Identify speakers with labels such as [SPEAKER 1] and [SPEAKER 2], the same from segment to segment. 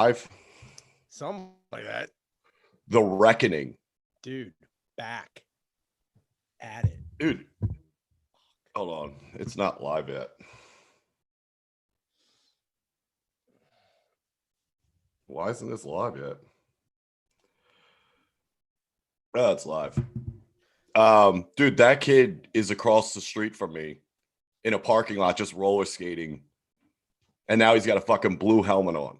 [SPEAKER 1] I've
[SPEAKER 2] Something like that.
[SPEAKER 1] The Reckoning.
[SPEAKER 2] Dude, back at it.
[SPEAKER 1] Dude, hold on. It's not live yet. Why isn't this live yet? Oh, it's live. Dude, that kid is across the street from me in a parking lot just roller skating. And now he's got a fucking blue helmet on.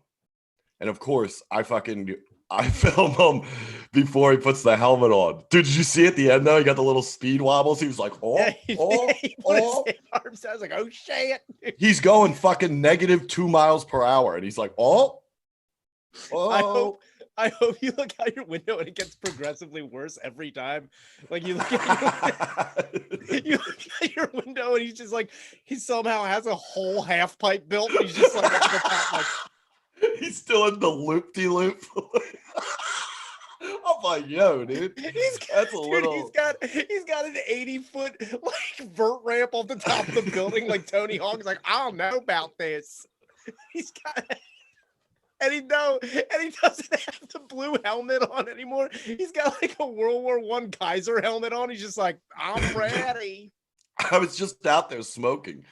[SPEAKER 1] And of course, I film him before he puts the helmet on. Dude, did you see at the end though? He got the little speed wobbles. He was like,
[SPEAKER 2] He put his arms out. I was like, oh shit.
[SPEAKER 1] He's going fucking negative 2 miles per hour. And he's like,
[SPEAKER 2] I hope you look out your window and it gets progressively worse every time. Like you look at your window and he's just like, he somehow has a whole half pipe built. He's just like, at the top, like
[SPEAKER 1] he's still in the loop-de-loop. I'm like, yo, dude. He's got
[SPEAKER 2] an 80-foot like vert ramp off the top of the building, like Tony Hawk. He's like, I don't know about this. He's got and he doesn't have the blue helmet on anymore. He's got like a World War I Kaiser helmet on. He's just like, I'm ready.
[SPEAKER 1] I was just out there smoking.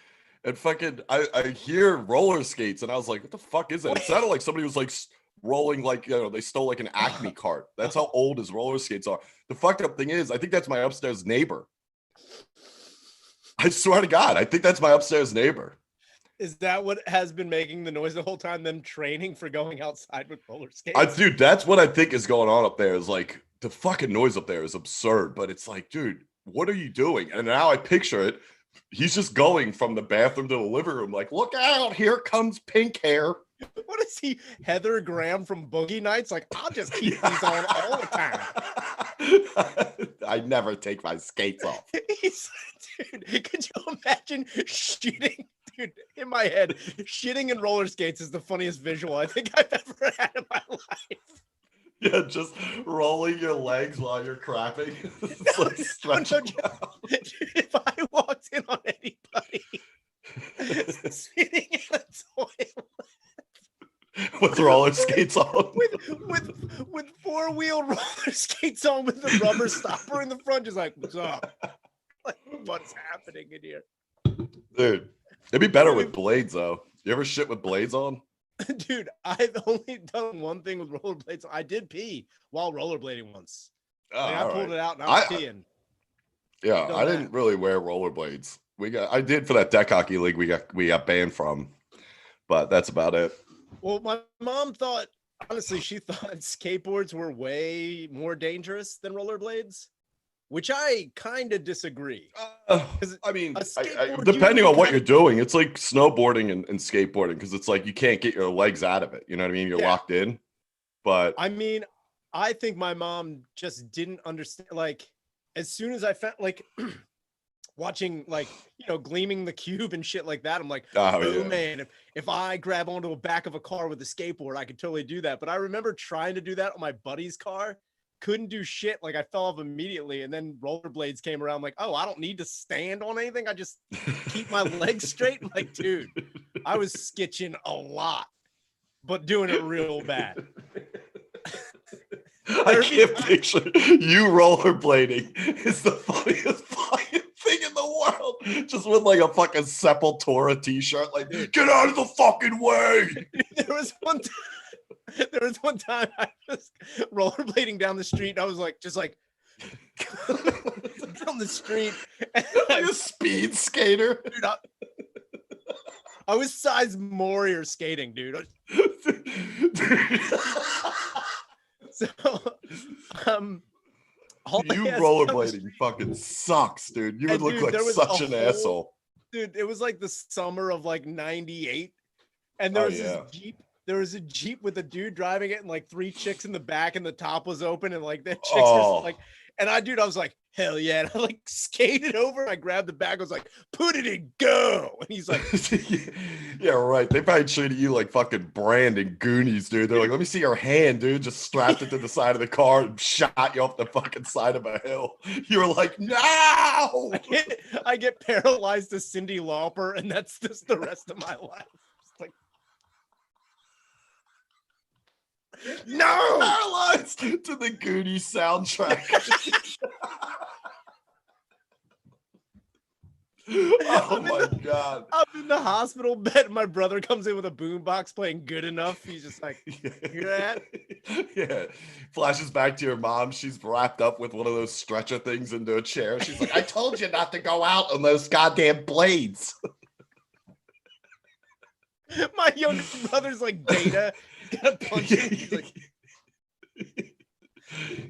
[SPEAKER 1] And fucking, I hear roller skates, and I was like, "What the fuck is that?" It sounded like somebody was like rolling, like they stole like an Acme cart. That's how old his roller skates are. The fucked up thing is, I think that's my upstairs neighbor. I swear to God, I think that's my upstairs neighbor.
[SPEAKER 2] Is that what has been making the noise the whole time? Them training for going outside with roller skates?
[SPEAKER 1] Dude, that's what I think is going on up there. Is like the fucking noise up there is absurd. But it's like, dude, what are you doing? And now I picture it. He's just going from the bathroom to the living room, like, look out, here comes pink hair.
[SPEAKER 2] What is he, Heather Graham from Boogie Nights? Like, I'll just keep these on all the time.
[SPEAKER 1] I never take my skates off.
[SPEAKER 2] Dude, could you imagine shitting? Dude, in my head, shitting in roller skates is the funniest visual I think I've ever had in my life.
[SPEAKER 1] Yeah, just rolling your legs while you're crapping. It's like
[SPEAKER 2] if I walked in on anybody sitting in a toilet
[SPEAKER 1] with roller skates on,
[SPEAKER 2] with four-wheel roller skates on with the rubber stopper in the front, just like, what's up? Like, what's happening in here?
[SPEAKER 1] Dude, it'd be better with blades though. You ever shit with blades on?
[SPEAKER 2] Dude, I've only done one thing with rollerblades. I did pee while rollerblading once. I pulled it out and I was peeing.
[SPEAKER 1] Yeah, I didn't really wear rollerblades. I did for that deck hockey league we got banned from, but that's about it.
[SPEAKER 2] Well, my mom thought, honestly, she thought skateboards were way more dangerous than rollerblades, which I kind of disagree.
[SPEAKER 1] I mean, depending on what you're doing, it's like snowboarding and skateboarding, because it's like you can't get your legs out of it. You know what I mean? You're locked in. But
[SPEAKER 2] I mean, I think my mom just didn't understand. Like, as soon as I found, like, watching, like, Gleaming the Cube and shit like that, I'm like, man, if I grab onto the back of a car with a skateboard, I could totally do that. But I remember trying to do that on my buddy's car. Couldn't do shit. Like, I fell off immediately, and then rollerblades came around. I'm like, oh, I don't need to stand on anything. I just keep my legs straight. I'm like, dude, I was skitching a lot, but doing it real bad.
[SPEAKER 1] I can't picture you rollerblading. It's the funniest fucking thing in the world. Just with like a fucking Sepultura t-shirt, like, get out of the fucking way.
[SPEAKER 2] There was one time I was rollerblading down the street, and I was like, just like down the street.
[SPEAKER 1] Like a speed skater.
[SPEAKER 2] Dude, I was size Morier skating, dude. So,
[SPEAKER 1] you rollerblading fucking sucks, dude. You would look like such an asshole.
[SPEAKER 2] Dude, it was like the summer of like 98, and there was this Jeep. There was a Jeep with a dude driving it and like 3 chicks in the back, and the top was open, and like the chicks just like, and I was like, hell yeah. And I like skated over, and I grabbed the bag. I was like, put it in, go. And he's like,
[SPEAKER 1] yeah, right. They probably treated you like fucking Brand and Goonies, dude. They're like, let me see your hand, dude. Just strapped it to the side of the car and shot you off the fucking side of a hill. You were like, no.
[SPEAKER 2] I get paralyzed to Cyndi Lauper, and that's just the rest of my life. No.
[SPEAKER 1] Paralyzed to the Goonies soundtrack. Oh my God.
[SPEAKER 2] I'm in the hospital bed. My brother comes in with a boombox playing Good Enough. He's just like, hear that?
[SPEAKER 1] Yeah. Flashes back to your mom. She's wrapped up with one of those stretcher things into a chair. She's like, I told you not to go out on those goddamn blades.
[SPEAKER 2] My younger brother's like Data. He's gonna punch him.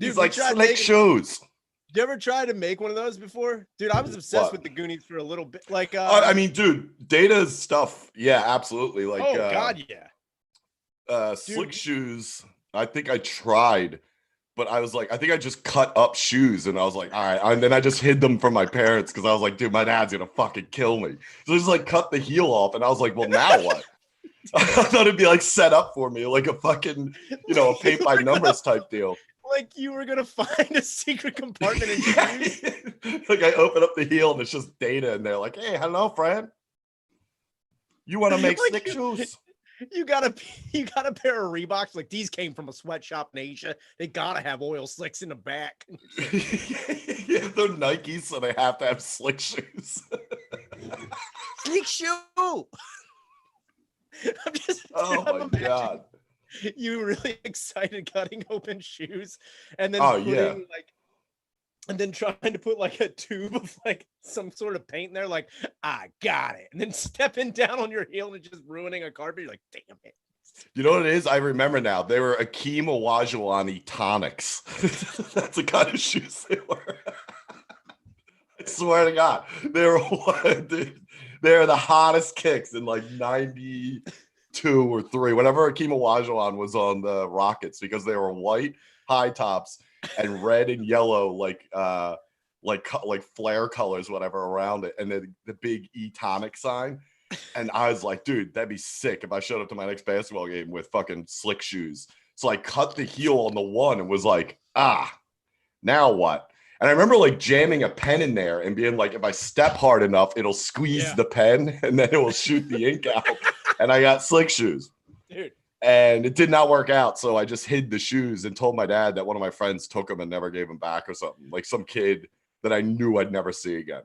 [SPEAKER 1] He's like slick shoes.
[SPEAKER 2] Did you ever try to make one of those before? Dude, I was obsessed with the Goonies for a little bit. Like,
[SPEAKER 1] I mean, dude, Data's stuff. Yeah, absolutely. Like,
[SPEAKER 2] oh God, yeah.
[SPEAKER 1] Slick shoes. I think I tried, but I was like, I think I just cut up shoes, and I was like, all right. And then I just hid them from my parents because I was like, dude, my dad's gonna fucking kill me. So I just like cut the heel off, and I was like, well, now what? I thought it'd be like set up for me, like a fucking, a paint by numbers type deal.
[SPEAKER 2] Like you were gonna find a secret compartment in shoes.
[SPEAKER 1] Like I open up the heel and it's just Data, and they're like, "Hey, hello, friend. You want to make slick shoes?
[SPEAKER 2] You got a pair of Reeboks. Like these came from a sweatshop in Asia. They gotta have oil slicks in the back.
[SPEAKER 1] Yeah, they're Nikes, so they have to have slick shoes.
[SPEAKER 2] Slick shoe.
[SPEAKER 1] Oh my God.
[SPEAKER 2] You really excited cutting open shoes and then and then trying to put like a tube of like some sort of paint in there, like I got it, and then stepping down on your heel and just ruining a carpet. You're like, damn it.
[SPEAKER 1] You know what it is? I remember now. They were Akeem Olajuwon tonics. That's the kind of shoes they were. I swear to God, they're the hottest kicks in like 92 or 3, whenever Akeem Olajuwon was on the Rockets, because they were white high tops and red and yellow, like flare colors, whatever, around it, and then the big E-Tonic sign. And I was like, dude, that'd be sick if I showed up to my next basketball game with fucking slick shoes. So I cut the heel on the one and was like, now what? And I remember like jamming a pen in there and being like, if I step hard enough, it'll squeeze the pen and then it will shoot the ink out. And I got slick shoes.
[SPEAKER 2] Dude.
[SPEAKER 1] And it did not work out. So I just hid the shoes and told my dad that one of my friends took them and never gave them back or something. Like some kid that I knew I'd never see again.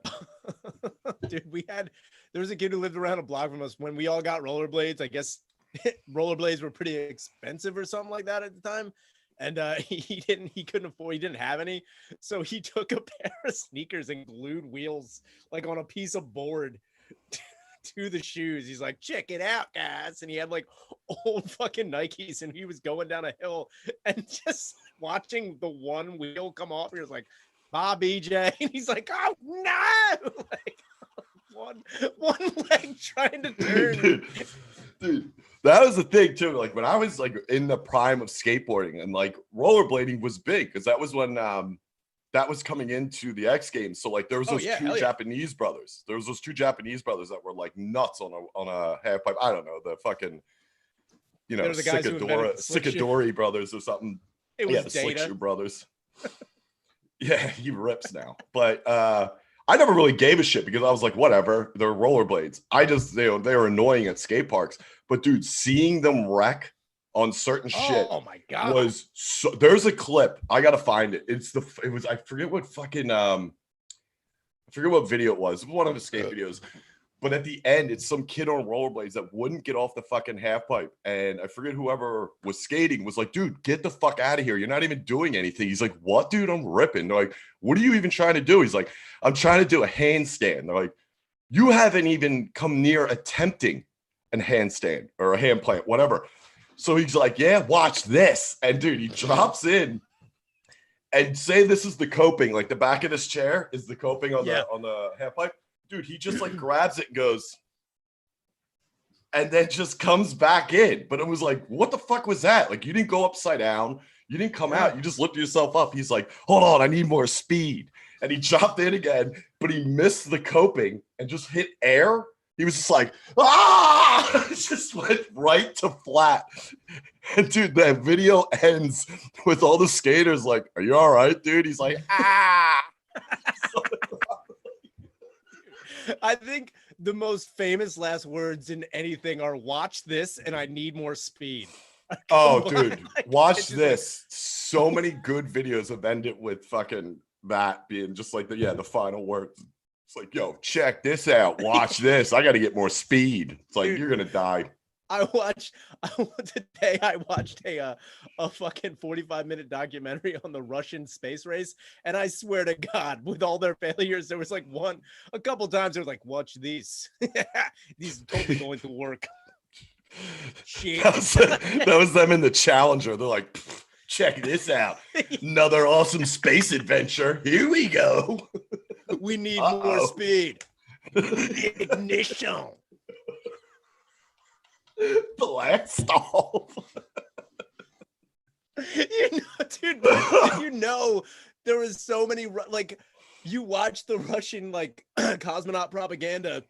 [SPEAKER 2] Dude, there was a kid who lived around a block from us when we all got rollerblades. I guess rollerblades were pretty expensive or something like that at the time. And he didn't have any. So he took a pair of sneakers and glued wheels like on a piece of board to the shoes. He's like, check it out, guys. And he had like old fucking Nikes, and he was going down a hill and just watching the one wheel come off. He was like, bye, BJ. And he's like, oh no, like one leg trying to turn.
[SPEAKER 1] Dude, that was the thing too. Like when I was like in the prime of skateboarding, and like rollerblading was big because that was when that was coming into the X Games. So like there was those two Japanese brothers. There was those two Japanese brothers that were like nuts on a half pipe. I don't know, the fucking Sikadori brothers or something.
[SPEAKER 2] It was
[SPEAKER 1] the Slick Shoe brothers. Yeah, he rips now. But I never really gave a shit because I was like, whatever, they're rollerblades. They were annoying at skate parks. But dude, seeing them wreck on certain shit,
[SPEAKER 2] oh my God,
[SPEAKER 1] was so. There's a clip, I gotta find it. I forget what fucking I forget what video it was. It was one of the skate videos. But at the end, it's some kid on rollerblades that wouldn't get off the fucking half pipe. And I forget whoever was skating was like, dude, get the fuck out of here. You're not even doing anything. He's like, what, dude? I'm ripping. They're like, what are you even trying to do? He's like, I'm trying to do a handstand. They're like, you haven't even come near attempting a handstand or a hand plant, whatever. So he's like, yeah, watch this. And dude, he drops in. And say this is the coping, like the back of this chair is the coping on the half pipe. Dude, he just like grabs it and goes, and then just comes back in. But it was like, what the fuck was that? Like, you didn't go upside down. You didn't come out. You just lifted yourself up. He's like, hold on, I need more speed. And he dropped in again, but he missed the coping and just hit air. He was just like, ah! It just went right to flat. And dude, that video ends with all the skaters like, are you all right, dude? He's like, ah!
[SPEAKER 2] I think the most famous last words in anything are watch this and I need more speed.
[SPEAKER 1] Oh, dude, watch this. So many good videos have ended with fucking that being just like the final word. It's like, yo, check this out. Watch this. I got to get more speed. It's like, dude, you're gonna die.
[SPEAKER 2] Today I watched a fucking 45-minute documentary on the Russian space race, and I swear to God, with all their failures, there was like a couple times they were like, watch these. These are totally going to work. Shit.
[SPEAKER 1] That was them in the Challenger. They're like, check this out. Another awesome space adventure. Here we go.
[SPEAKER 2] We need more speed. Ignition.
[SPEAKER 1] Blast off.
[SPEAKER 2] Dude, there was so many, like, you watch the Russian like cosmonaut propaganda,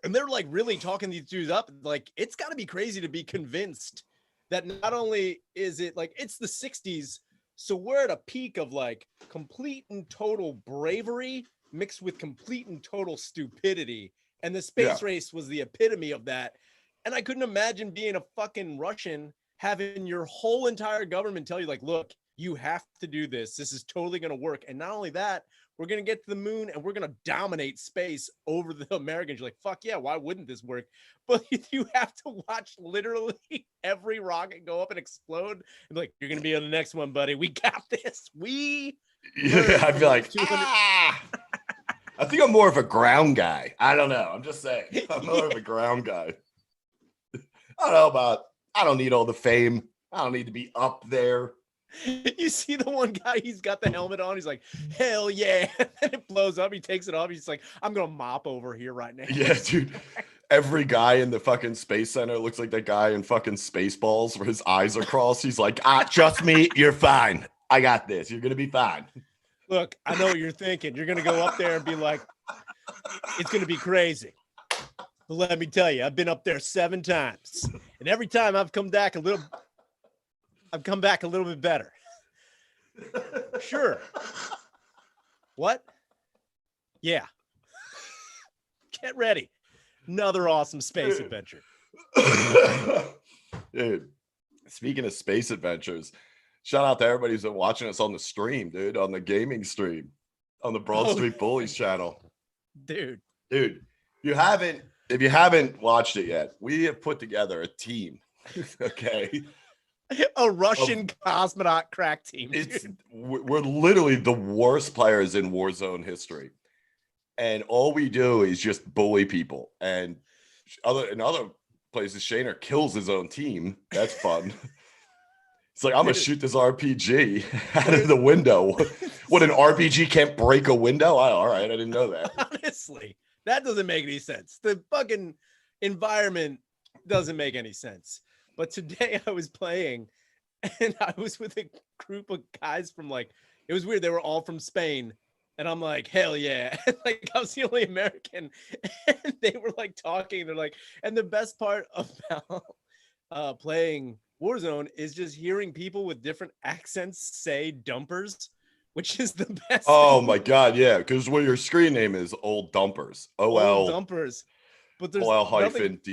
[SPEAKER 2] and they're like really talking these dudes up. Like, it's got to be crazy to be convinced that not only is it like it's the 60s, so we're at a peak of like complete and total bravery mixed with complete and total stupidity, and the space race was the epitome of that. And I couldn't imagine being a fucking Russian, having your whole entire government tell you, like, look, you have to do this. This is totally going to work. And not only that, we're going to get to the moon and we're going to dominate space over the Americans. You're like, fuck yeah, why wouldn't this work? But you have to watch literally every rocket go up and explode. And be like, you're going to be on the next one, buddy. We got this.
[SPEAKER 1] I'd be like, I think I'm more of a ground guy. I don't know. I'm just saying. I'm more of a ground guy. I don't need all the fame. I don't need to be up there.
[SPEAKER 2] You see the one guy, he's got the helmet on. He's like, hell yeah. And it blows up. He takes it off. He's like, I'm going to mop over here right now.
[SPEAKER 1] Yeah, dude. Every guy in the fucking space center looks like that guy in fucking Spaceballs where his eyes are crossed. He's like, trust me, you're fine. I got this. You're going to be fine.
[SPEAKER 2] Look, I know what you're thinking. You're going to go up there and be like, it's going to be crazy. But let me tell you, I've been up there 7 times, and every time I've come back a little bit better. Sure. What? Yeah. Get ready. Another awesome space adventure.
[SPEAKER 1] Dude, speaking of space adventures, shout out to everybody who's been watching us on the stream, dude, on the gaming stream, on the Broad Street Bullies channel.
[SPEAKER 2] Dude,
[SPEAKER 1] if you haven't watched it yet, we have put together a team. Okay.
[SPEAKER 2] A Russian cosmonaut crack team.
[SPEAKER 1] We're literally the worst players in Warzone history. And all we do is just bully people. And in other places, Shaner kills his own team. That's fun. It's like, I'm going to shoot this RPG out of the window. What, an RPG can't break a window? All right, I didn't know that.
[SPEAKER 2] Honestly, that doesn't make any sense. The fucking environment doesn't make any sense. But today I was playing, and I was with a group of guys from, like, it was weird. They were all from Spain. And I'm like, hell yeah. Like, I was the only American. And they were like talking. They're like, and the best part about playing Warzone is just hearing people with different accents say dumpers, which is the best.
[SPEAKER 1] Oh my God. Yeah. Because what your screen name is Old Dumpers.
[SPEAKER 2] Old Dumpers. But there's
[SPEAKER 1] OL-DUMPERS.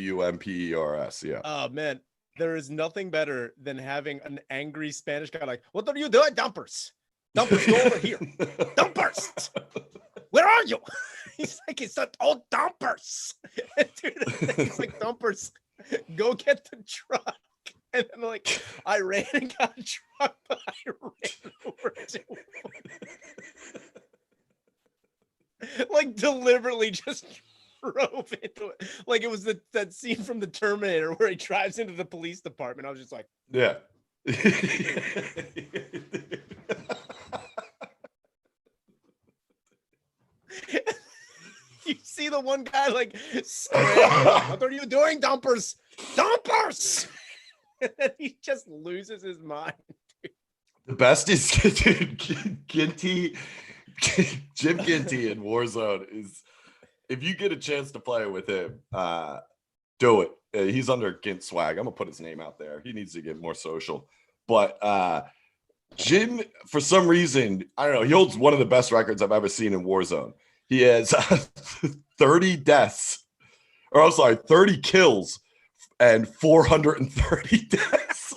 [SPEAKER 1] Yeah.
[SPEAKER 2] Oh man. There is nothing better than having an angry Spanish guy like, what are you doing, dumpers? Dumpers, go over here. Dumpers, where are you? He's like, it's not all dumpers. Dude, he's like, dumpers, go get the truck. And then like, I ran and got a truck, but I ran over to him. Like, deliberately just drove into it. Like it was that scene from the Terminator where he drives into the police department. I was just like,
[SPEAKER 1] yeah.
[SPEAKER 2] You see the one guy like, what are you doing, dumpers? Dumpers! And then he just loses his mind.
[SPEAKER 1] The best is dude, Ginty, Jim Ginty in Warzone is, if you get a chance to play with him, do it. He's under Gint Swag. I'm gonna put his name out there. He needs to get more social. But Jim, for some reason, I don't know, he holds one of the best records I've ever seen in Warzone. He has 30 deaths, or I'm sorry, 30 kills and 430 deaths.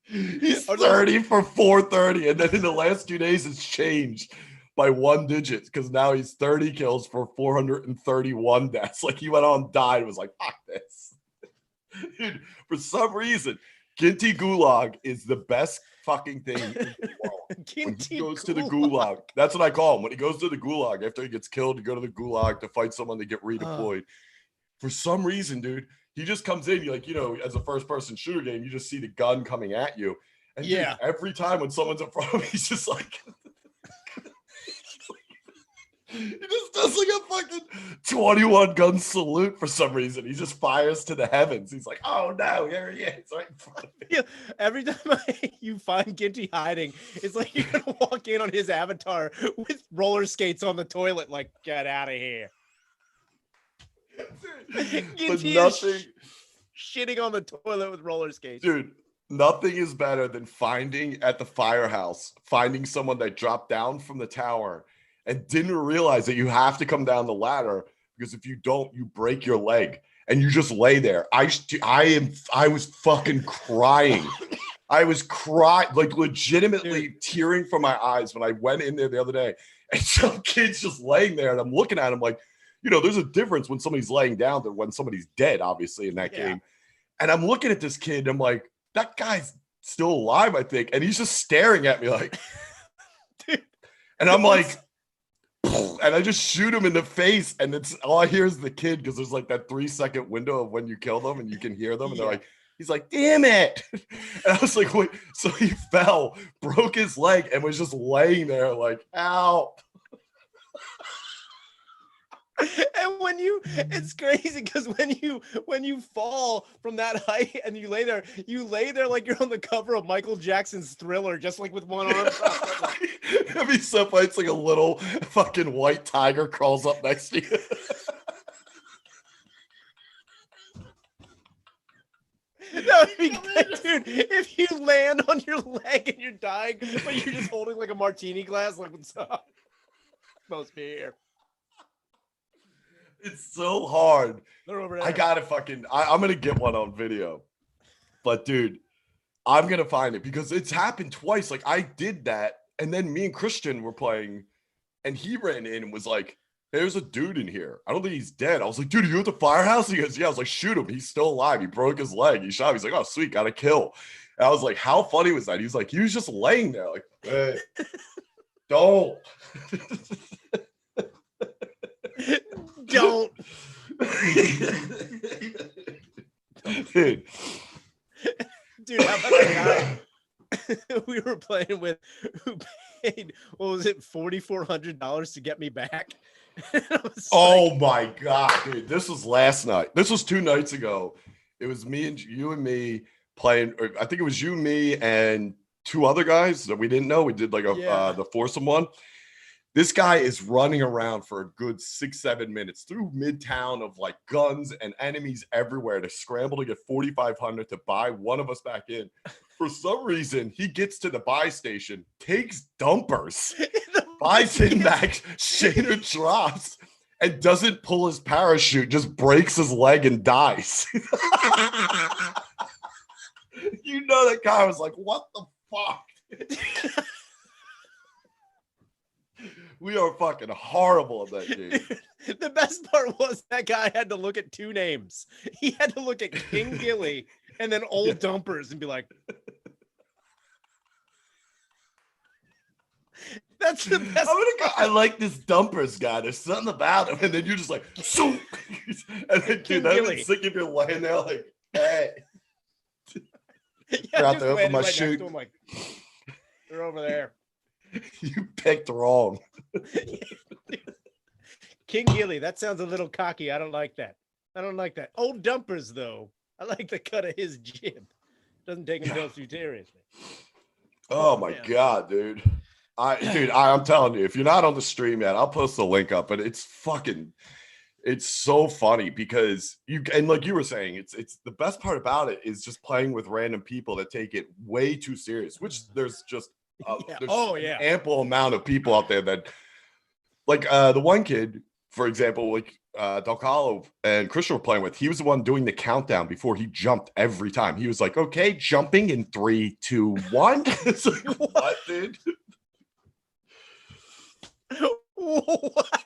[SPEAKER 1] He's 30 for 430, and then in the last 2 days it's changed by 1 digit because now he's 30 kills for 431 deaths. Like he went on, died, was like, fuck this. Dude, for some reason, Ginty Gulag is the best fucking thing in the world. When he goes to the Gulag, that's what I call him. When he goes to the Gulag, after he gets killed, to go to the Gulag to fight someone to get redeployed. For some reason, dude, he just comes in, you like, as a first-person shooter game, you just see the gun coming at you. And dude, every time when someone's in front of me, he's just like... He just does like a fucking 21 gun salute for some reason. He just fires to the heavens. He's like, oh no, here he is right in front of me.
[SPEAKER 2] Yeah, every time you find Ginty hiding, it's like you're gonna walk in on his avatar with roller skates on the toilet, like, get out of here. Ginty is shitting on the toilet with roller skates.
[SPEAKER 1] Dude, nothing is better than finding at the firehouse, finding someone that dropped down from the tower and didn't realize that you have to come down the ladder because if you don't, you break your leg and you just lay there. I was fucking crying. I was crying, like legitimately tearing from my eyes when I went in there the other day and some kid's just laying there and I'm looking at him like, there's a difference when somebody's laying down than when somebody's dead, obviously, in that game. And I'm looking at this kid and I'm like, that guy's still alive, I think. And he's just staring at me like, and I'm like, and I just shoot him in the face, and it's all I hear is the kid because there's like that 3-second window of when you kill them and you can hear them, and they're like, he's like, damn it. And I was like, wait, so he fell, broke his leg, and was just laying there like, ow.
[SPEAKER 2] And it's crazy because when you fall from that height and you lay there like you're on the cover of Michael Jackson's Thriller, just like with one arm.
[SPEAKER 1] Every step it's like a little fucking white tiger crawls up next to you.
[SPEAKER 2] That would be good, dude. If you land on your leg and you're dying, but you're just holding like a martini glass, like what's up? Supposed to be here.
[SPEAKER 1] It's so hard.
[SPEAKER 2] They're over there.
[SPEAKER 1] I gotta I'm gonna get one on video. But dude, I'm gonna find it because it's happened twice. Like I did that, and then me and Christian were playing, and he ran in and was like, hey, there's a dude in here. I don't think he's dead. I was like, dude, are you at the firehouse? He goes, yeah. I was like, shoot him. He's still alive. He broke his leg. He shot him. He's like, oh, sweet, got a kill. And I was like, how funny was that? He was like, he was just laying there like, hey, don't.
[SPEAKER 2] Don't. Dude, how about that guy we were playing with who paid, what was it, $4,400 to get me back?
[SPEAKER 1] Oh my God, dude. This was last night. This was 2 nights ago. It was you and me playing. I think it was you, me, and 2 other guys that we didn't know. We did like the foursome one. This guy is running around for a good 6-7 minutes through Midtown of like guns and enemies everywhere to scramble to get 4,500 to buy one of us back in. For some reason, he gets to the buy station, takes dumpers, buys in back, Shader drops, and doesn't pull his parachute, just breaks his leg and dies. That guy was like, what the fuck? We are fucking horrible at that game.
[SPEAKER 2] The best part was that guy had to look at 2 names. He had to look at King Gilly and then Old Dumpers and be like, that's the best.
[SPEAKER 1] I like this Dumpers guy. There's something about him. And then you're just like, shoot. And then, dude, that would sick if you're laying there like, hey.
[SPEAKER 2] Yeah, out there open my chute. Like, they're over there.
[SPEAKER 1] You picked wrong.
[SPEAKER 2] King Gilly, that sounds a little cocky. I don't like that. Old Dumpers, though. I like the cut of his jib. Doesn't take himself too seriously.
[SPEAKER 1] Oh my God, dude. I'm telling you, if you're not on the stream yet, I'll post the link up, but it's so funny because and like you were saying, it's the best part about it is just playing with random people that take it way too serious, which there's just ample amount of people out there that like the one kid, for example, like Del Calo and Christian were playing with, he was the one doing the countdown before he jumped every time. He was like, okay, jumping in 3, 2, 1. It's like, what, dude?
[SPEAKER 2] What?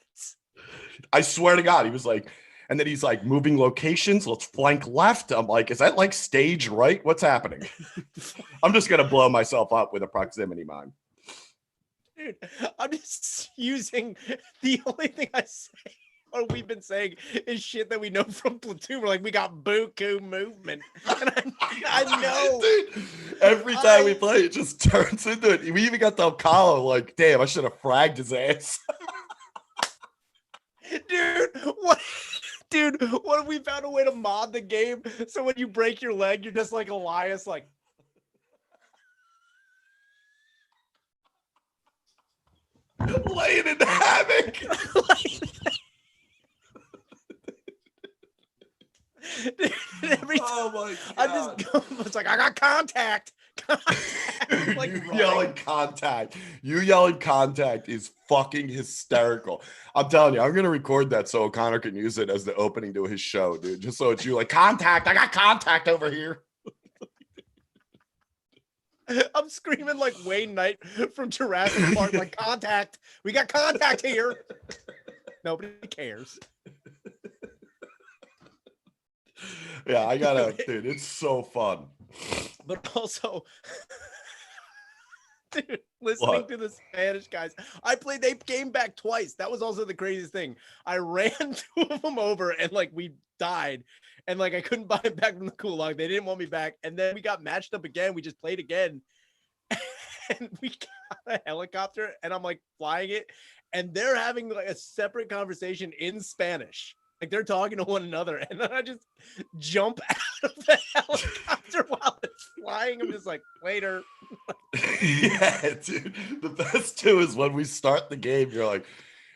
[SPEAKER 1] I swear to God, he was like, and then he's like, moving locations, let's flank left. I'm like, is that like stage right? What's happening? I'm just going to blow myself up with a proximity mime.
[SPEAKER 2] Dude, I'm just using the only thing I say, or we've been saying, is shit that we know from Platoon. We're like, we got Buku movement. And I know.
[SPEAKER 1] Dude, every time we play, it just turns into it. We even got Del Calo like, damn, I should have fragged his ass.
[SPEAKER 2] Dude, what? Dude, what if we found a way to mod the game so when you break your leg, you're just like Elias, like.
[SPEAKER 1] Laying in havoc.
[SPEAKER 2] Dude, every time
[SPEAKER 1] Oh my God.
[SPEAKER 2] I just go, it's like, I got contact.
[SPEAKER 1] Like you yelling contact. You yelling contact is fucking hysterical. I'm telling you, I'm gonna record that so O'Connor can use it as the opening to his show, dude. Just so it's you like contact. I got contact over here.
[SPEAKER 2] I'm screaming like Wayne Knight from Jurassic Park, like contact. We got contact here. Nobody cares.
[SPEAKER 1] Yeah, I gotta, dude. It's so fun.
[SPEAKER 2] But also, dude, listening to the Spanish guys, they came back twice. That was also the craziest thing. I ran 2 of them over and like we died. And like I couldn't buy it back from the Kulak. They didn't want me back. And then we got matched up again. We just played again. And we got a helicopter and I'm like flying it. And they're having like a separate conversation in Spanish. Like they're talking to one another. And then I just jump out of the helicopter while it's flying. I'm just like, later.
[SPEAKER 1] Yeah, dude. The best too is when we start the game, you're like,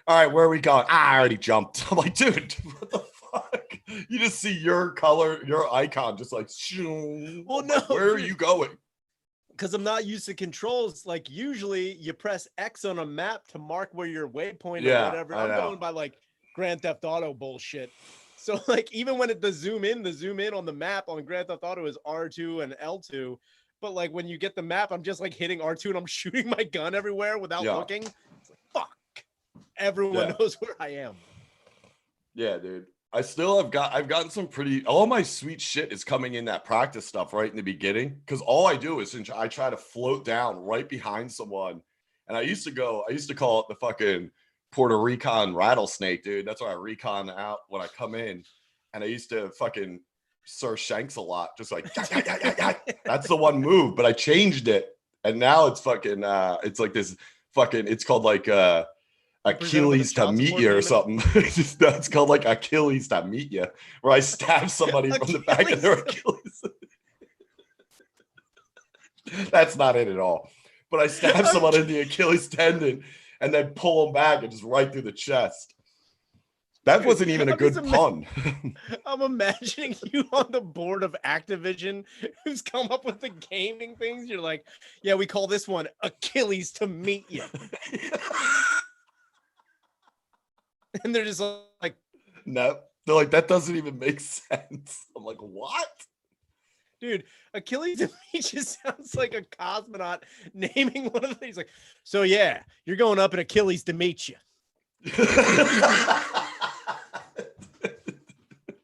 [SPEAKER 1] all right, where are we going? I already jumped. I'm like, dude, what the fuck? You just see your color, your icon, just like,
[SPEAKER 2] well, no,
[SPEAKER 1] where are you going?
[SPEAKER 2] Because I'm not used to controls. Like usually you press X on a map to mark where your waypoint or whatever. I'm going by like Grand Theft Auto bullshit. So like even when the zoom in on the map on Grand Theft Auto is R2 and L2. But like when you get the map, I'm just like hitting R2 and I'm shooting my gun everywhere without looking. It's like, fuck. Everyone knows where I am.
[SPEAKER 1] Yeah, dude. I've gotten some all my sweet shit is coming in that practice stuff right in the beginning. Cause all I do is I try to float down right behind someone. And I used to call it the fucking Puerto Rican rattlesnake, dude. That's why I recon out when I come in. And I used to fucking Sir Shanks a lot, just like that's the one move, but I changed it. And now it's fucking it's like this fucking, it's called like Achilles to meet you or something. It's called like Achilles to meet you, where I stab somebody from the back of their Achilles. That's not it at all. But I stab someone in the Achilles tendon and then pull them back and just right through the chest. That wasn't even a good pun.
[SPEAKER 2] I'm imagining you on the board of Activision who's come up with the gaming things. You're like, yeah, we call this one Achilles to meet you. And they're just like,
[SPEAKER 1] no, they're like, that doesn't even make sense. I'm like, what?
[SPEAKER 2] Dude, Achilles to meet you sounds like a cosmonaut naming one of the things. Like, so yeah, you're going up in Achilles to meet you.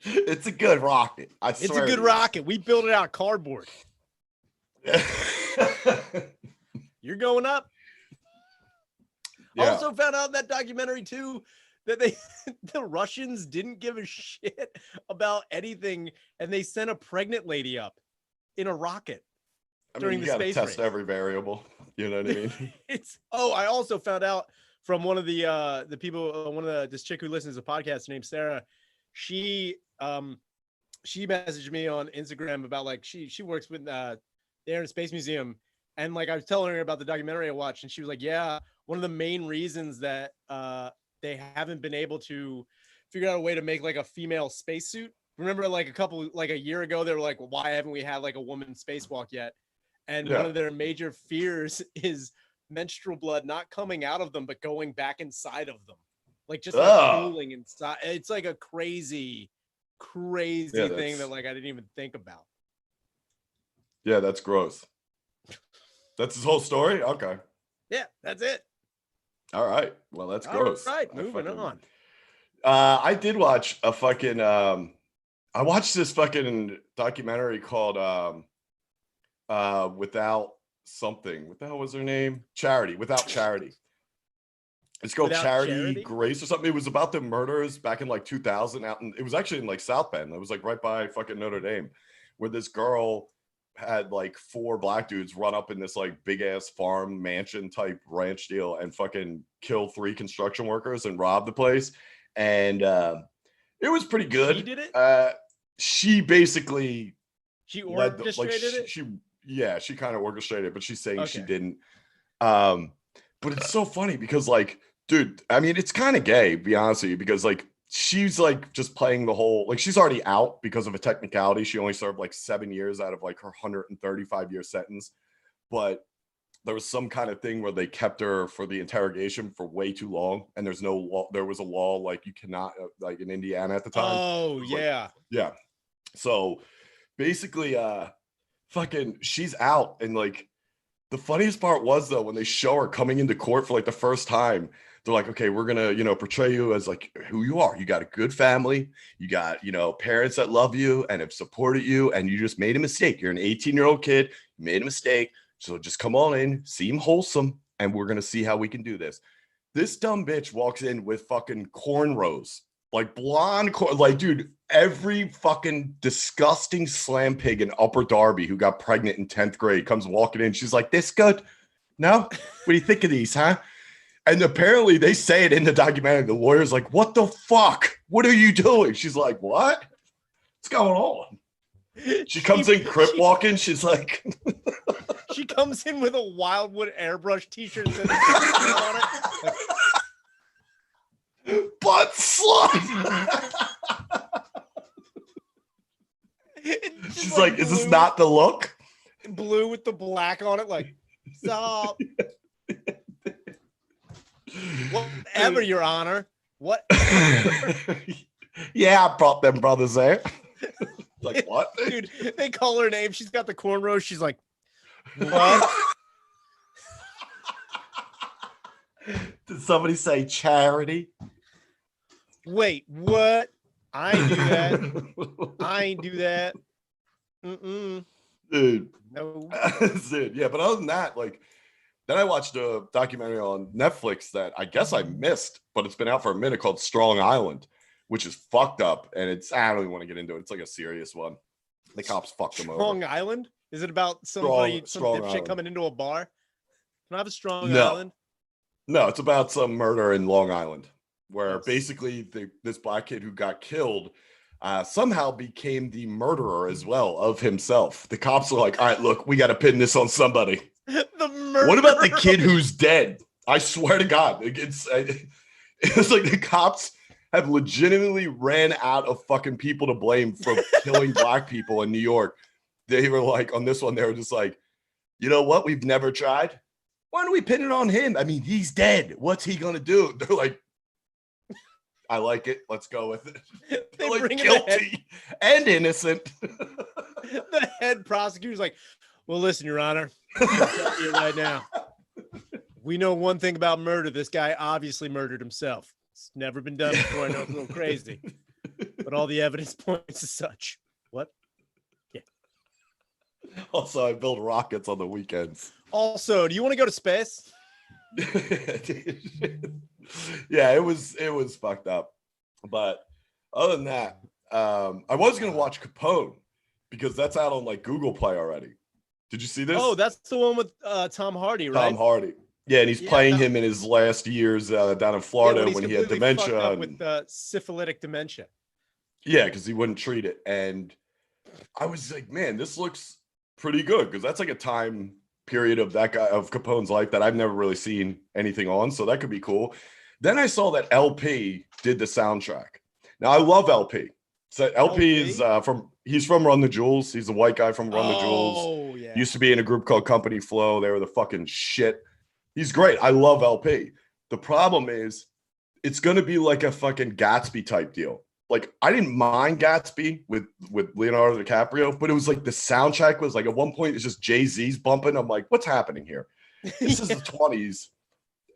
[SPEAKER 1] It's a good rocket.
[SPEAKER 2] It's a good rocket. We built it out of cardboard. You're going up. Yeah. Also found out in that documentary too that the Russians didn't give a shit about anything, and they sent a pregnant lady up in a rocket during the space race.
[SPEAKER 1] Test every variable. You know what I mean?
[SPEAKER 2] I also found out from one of the people, this chick who listens to the podcast named Sarah. She messaged me on Instagram about like she works with the Air and Space Museum, and like I was telling her about the documentary I watched, and she was like, yeah, one of the main reasons that they haven't been able to figure out a way to make like a female spacesuit. Remember like a year ago, they were like, well, why haven't we had like a woman spacewalk yet? And one of their major fears is menstrual blood not coming out of them, but going back inside of them. like just like pooling inside. It's like a crazy thing that like I didn't even think about.
[SPEAKER 1] Yeah, that's gross. That's his whole story? Okay.
[SPEAKER 2] Yeah, that's it.
[SPEAKER 1] All right. Well, that's gross.
[SPEAKER 2] All right, moving on.
[SPEAKER 1] I did watch a fucking I watched this fucking documentary called Without Something. What the hell was her name? Charity. Without Charity. It's called Charity Grace or something. It was about the murders back in like 2000 out in, it was actually in like South Bend. It was like right by fucking Notre Dame, where this girl had like 4 black dudes run up in this like big ass farm mansion type ranch deal and fucking kill 3 construction workers and rob the place. And it was pretty good.
[SPEAKER 2] She did it?
[SPEAKER 1] She basically
[SPEAKER 2] orchestrated it.
[SPEAKER 1] She kind of orchestrated it, but she's saying she didn't. But it's so funny because like, dude, I mean, it's kind of gay, to be honest with you, because like she's like just playing the whole, like she's already out because of a technicality. She only served like 7 years out of like her 135-year sentence, but there was some kind of thing where they kept her for the interrogation for way too long, and there's no law. There was a law like you cannot, like in Indiana at the time.
[SPEAKER 2] Oh yeah,
[SPEAKER 1] like, yeah. So basically, fucking, she's out, and like the funniest part was though when they show her coming into court for like the first time. They're like, okay, we're gonna, you know, portray you as like who you are. You got a good family, you got, you know, parents that love you and have supported you, and you just made a mistake. You're an 18-year-old kid, you made a mistake. So just come on in, seem wholesome, and we're gonna see how we can do this. This dumb bitch walks in with fucking cornrows, like blonde, like dude, every fucking disgusting slam pig in Upper Darby who got pregnant in 10th grade comes walking in. She's like, "This good? No? What do you think of these, huh?" And apparently they say it in the documentary. The lawyer's like, "What the fuck? What are you doing?" She's like, "What? What's going on?" She comes in crip walking. She's like,
[SPEAKER 2] she comes in with a Wildwood airbrush t-shirt and says on it.
[SPEAKER 1] Like, butt slut. She's like, "Is this not the look?"
[SPEAKER 2] Blue with the black on it, like, stop. Whatever, Your Honor. What?
[SPEAKER 1] Yeah, I brought them brothers there. Like, what?
[SPEAKER 2] Dude, they call her name. She's got the cornrows. She's like, what?
[SPEAKER 1] Did somebody say Charity?
[SPEAKER 2] Wait, what? I ain't do that. I ain't do that. Mm-mm.
[SPEAKER 1] Dude.
[SPEAKER 2] No.
[SPEAKER 1] Dude, yeah, but other than that, like, then I watched a documentary on Netflix that I guess I missed, but it's been out for a minute, called Strong Island, which is fucked up. And it's, I don't even want to get into it. It's like a serious one. The cops fucked them over.
[SPEAKER 2] Strong Island? Is it about somebody, some dipshit coming into a bar? Can I have a Strong Island?
[SPEAKER 1] No, it's about some murder in Long Island, where basically this black kid who got killed somehow became the murderer as well of himself. The cops are like, "All right, look, we got to pin this on somebody."
[SPEAKER 2] The murderer.
[SPEAKER 1] What about the kid who's dead? I swear to God, it's like the cops have legitimately ran out of fucking people to blame for killing black people in New York. They were like, on this one, they were just like, "You know what? We've never tried. Why don't we pin it on him? I mean, he's dead. What's he gonna do?" They're like, "I like it. Let's go with it." They're like guilty and innocent.
[SPEAKER 2] The head prosecutor's like, "Well, listen, Your Honor, I'll tell you right now. We know one thing about murder. This guy obviously murdered himself. It's never been done before. I know it's a little crazy, but all the evidence points to such." What? Yeah.
[SPEAKER 1] Also, I build rockets on the weekends.
[SPEAKER 2] Also, do you want to go to space?
[SPEAKER 1] Yeah, it was fucked up. But other than that, I was gonna watch Capone because that's out on like Google Play already. Did you see this?
[SPEAKER 2] Oh, that's the one with Tom Hardy, right?
[SPEAKER 1] Tom Hardy. Yeah, and he's playing him in his last years down in Florida when he had dementia
[SPEAKER 2] with syphilitic dementia.
[SPEAKER 1] Yeah, because he wouldn't treat it, and I was like, man, this looks pretty good because that's like a time period of that guy of Capone's life that I've never really seen anything on, so that could be cool. Then I saw that LP did the soundtrack. Now I love LP. So LP is he's from Run the Jewels. He's a white guy from Run the Jewels.
[SPEAKER 2] Oh yeah.
[SPEAKER 1] Used to be in a group called Company Flow. They were the fucking shit. He's great. I love LP. The problem is it's gonna be like a fucking Gatsby type deal. Like I didn't mind Gatsby with Leonardo DiCaprio, but it was like the soundtrack was like at one point it's just Jay-Z's bumping. I'm like, what's happening here? This is the 20s.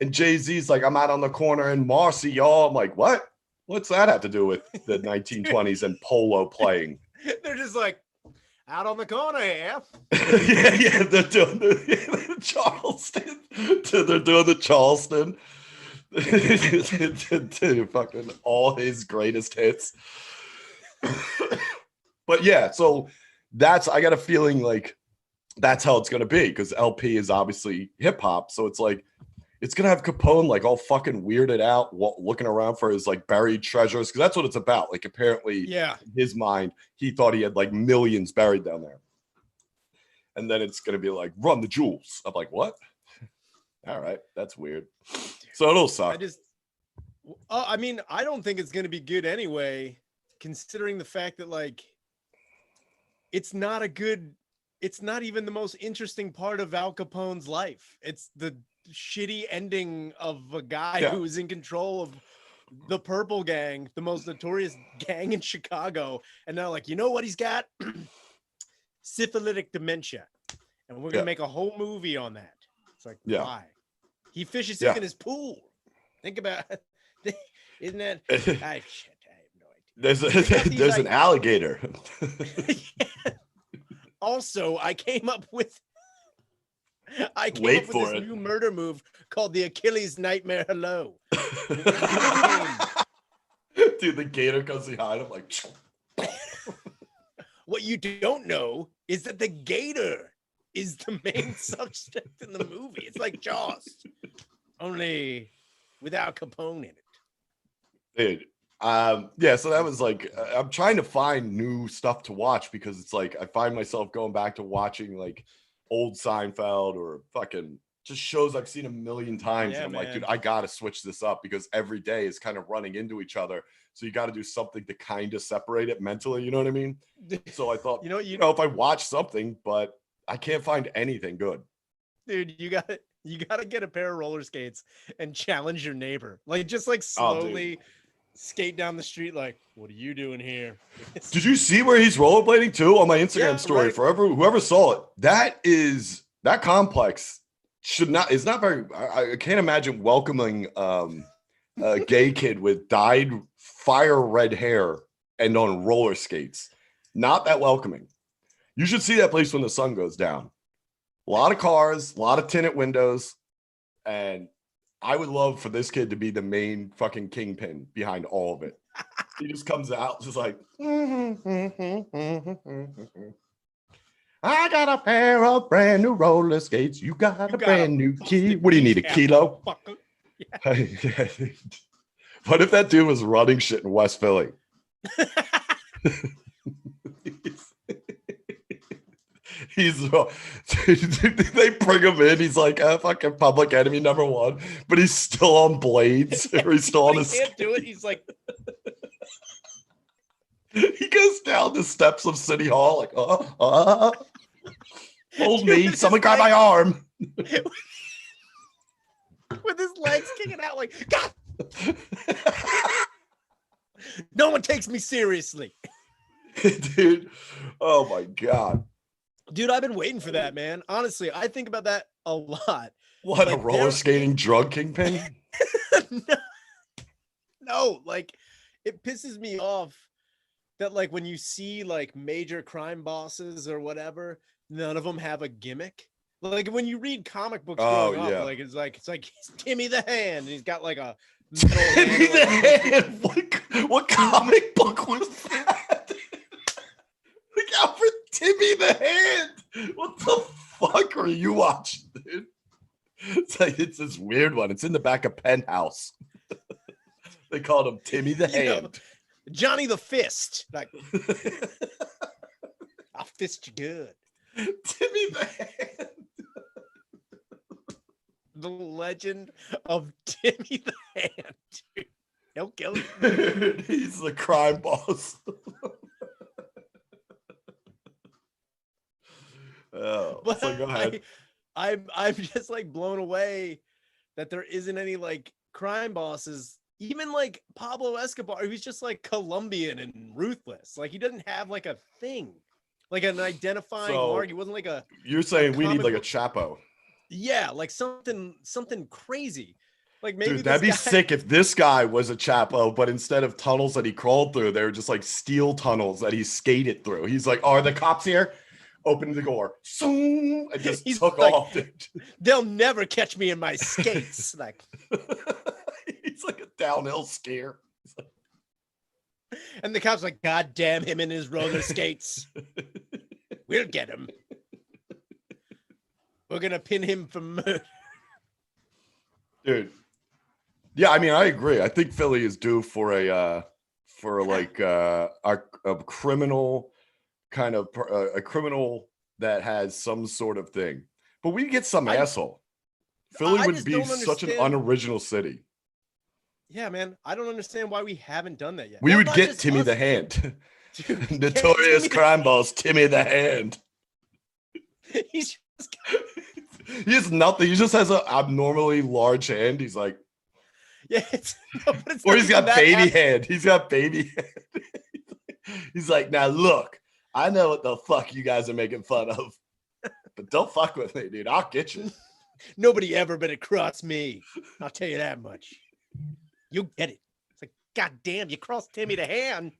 [SPEAKER 1] And Jay-Z's like, I'm out on the corner in Marcy, y'all. I'm like, what? What's that have to do with the 1920s and polo playing?
[SPEAKER 2] They're just like out on the corner here.
[SPEAKER 1] yeah, they're doing the Charleston. They're doing the Charleston. to fucking all his greatest hits. But yeah, so I got a feeling like that's how it's gonna be because LP is obviously hip hop, so it's like it's gonna have Capone like all fucking weirded out, looking around for his like buried treasures because that's what it's about. Like apparently, in his mind, he thought he had like millions buried down there, and then it's gonna be like run the jewels. I'm like, what? All right, that's weird. So it'll suck.
[SPEAKER 2] I mean, I don't think it's gonna be good anyway, considering the fact that like it's not even the most interesting part of Al Capone's life. It's the shitty ending of a guy who is in control of the Purple Gang, the most notorious gang in Chicago. And now like, you know what he's got? Syphilitic dementia. And we're going to make a whole movie on that. It's like, why? He fishes in his pool. Think about isn't that? I have no idea.
[SPEAKER 1] There's an alligator.
[SPEAKER 2] Also, I came up with this new murder move called the Achilles Nightmare Hello.
[SPEAKER 1] Dude, the gator comes behind him like.
[SPEAKER 2] What you don't know is that the gator is the main subject in the movie. It's like Jaws, only without Capone in it.
[SPEAKER 1] Dude, yeah, so that was like I'm trying to find new stuff to watch because it's like I find myself going back to watching like old Seinfeld or fucking just shows I've seen a million times.
[SPEAKER 2] Yeah,
[SPEAKER 1] and I'm
[SPEAKER 2] man.
[SPEAKER 1] like, dude, I gotta switch this up because every day is kind of running into each other. So you got to do something to kind of separate it mentally. You know what I mean? So I thought, you know, if I watch something, but I can't find anything good.
[SPEAKER 2] Dude, you gotta get a pair of roller skates and challenge your neighbor. Like just like slowly skate down the street. Like, what are you doing here?
[SPEAKER 1] Did you see where he's rollerblading too on my Instagram story?
[SPEAKER 2] Right.
[SPEAKER 1] For whoever saw it, that complex is not very. I can't imagine welcoming a gay kid with dyed fire red hair and on roller skates. Not that welcoming. You should see that place when the sun goes down. A lot of cars, a lot of tinted windows, and I would love for this kid to be the main fucking kingpin behind all of it. He just comes out just like, I got a pair of brand new roller skates. You got a brand new key. What do you need, a kilo? Yeah. What if that dude was running shit in West Philly? They bring him in. He's like a fucking public enemy #1, but he's still on blades. Or he's still on his.
[SPEAKER 2] He can't do it. He's like,
[SPEAKER 1] he goes down the steps of City Hall, like, hold me. Someone got my arm.
[SPEAKER 2] With his legs kicking out, like, God. No one takes me seriously.
[SPEAKER 1] Dude, oh my God.
[SPEAKER 2] Dude, I've been waiting for that, man. Honestly, I think about that a lot.
[SPEAKER 1] What, like, a roller skating drug kingpin?
[SPEAKER 2] No, like, it pisses me off that, like, when you see, like, major crime bosses or whatever, none of them have a gimmick. Like, when you read comic books growing up, like, it's like he's Timmy the Hand, and he's got, like, a
[SPEAKER 1] Timmy the Hand? What comic book was that? Look out for Timmy the Hand. What the fuck are you watching, dude? It's like, it's this weird one. It's in the back of Penthouse. They called him Timmy the Hand.
[SPEAKER 2] Know, Johnny the Fist. Like, I'll fist you good.
[SPEAKER 1] Timmy the Hand.
[SPEAKER 2] The legend of Timmy the Hand, dude. He'll kill you.
[SPEAKER 1] Dude, he's the crime boss. Oh,
[SPEAKER 2] but
[SPEAKER 1] so go ahead.
[SPEAKER 2] I'm just like blown away that there isn't any like crime bosses even like Pablo Escobar, he was just like Colombian and ruthless. Like he doesn't have like a thing, like an identifying
[SPEAKER 1] So
[SPEAKER 2] mark. He wasn't like a
[SPEAKER 1] you're saying we need
[SPEAKER 2] comic
[SPEAKER 1] like a
[SPEAKER 2] book.
[SPEAKER 1] Chapo.
[SPEAKER 2] Yeah, like something crazy. Like maybe
[SPEAKER 1] Dude, that'd
[SPEAKER 2] this
[SPEAKER 1] be
[SPEAKER 2] guy.
[SPEAKER 1] sick if this guy was a Chapo, but instead of tunnels that he crawled through, they were just like steel tunnels that he skated through. He's like, "Are the cops here?" Opened the door, and just
[SPEAKER 2] He's
[SPEAKER 1] took
[SPEAKER 2] like,
[SPEAKER 1] off. Dude.
[SPEAKER 2] they'll never catch me in my skates. Like,
[SPEAKER 1] He's like a downhill skier.
[SPEAKER 2] and the cops like, God damn him in his roller skates. We'll get him. We're gonna pin him for murder.
[SPEAKER 1] Dude. Yeah, I mean, I agree. I think Philly is due for a criminal kind of a criminal that has some sort of thing. But we get some asshole. Philly would be such an unoriginal city.
[SPEAKER 2] Yeah, man. I don't understand why we haven't done that yet.
[SPEAKER 1] We would get Timmy the Hand.
[SPEAKER 2] Dude,
[SPEAKER 1] Notorious crime boss, Timmy the Hand.
[SPEAKER 2] He's just...
[SPEAKER 1] He has nothing. He just has an abnormally large hand. He's like,
[SPEAKER 2] yeah,
[SPEAKER 1] or he's got baby hand. He's got baby hand. He's like, now look, I know what the fuck you guys are making fun of, but don't fuck with me, dude. I'll get you.
[SPEAKER 2] Nobody ever been across me. I'll tell you that much. You'll get it. It's like, God damn, you crossed Timmy the Hand.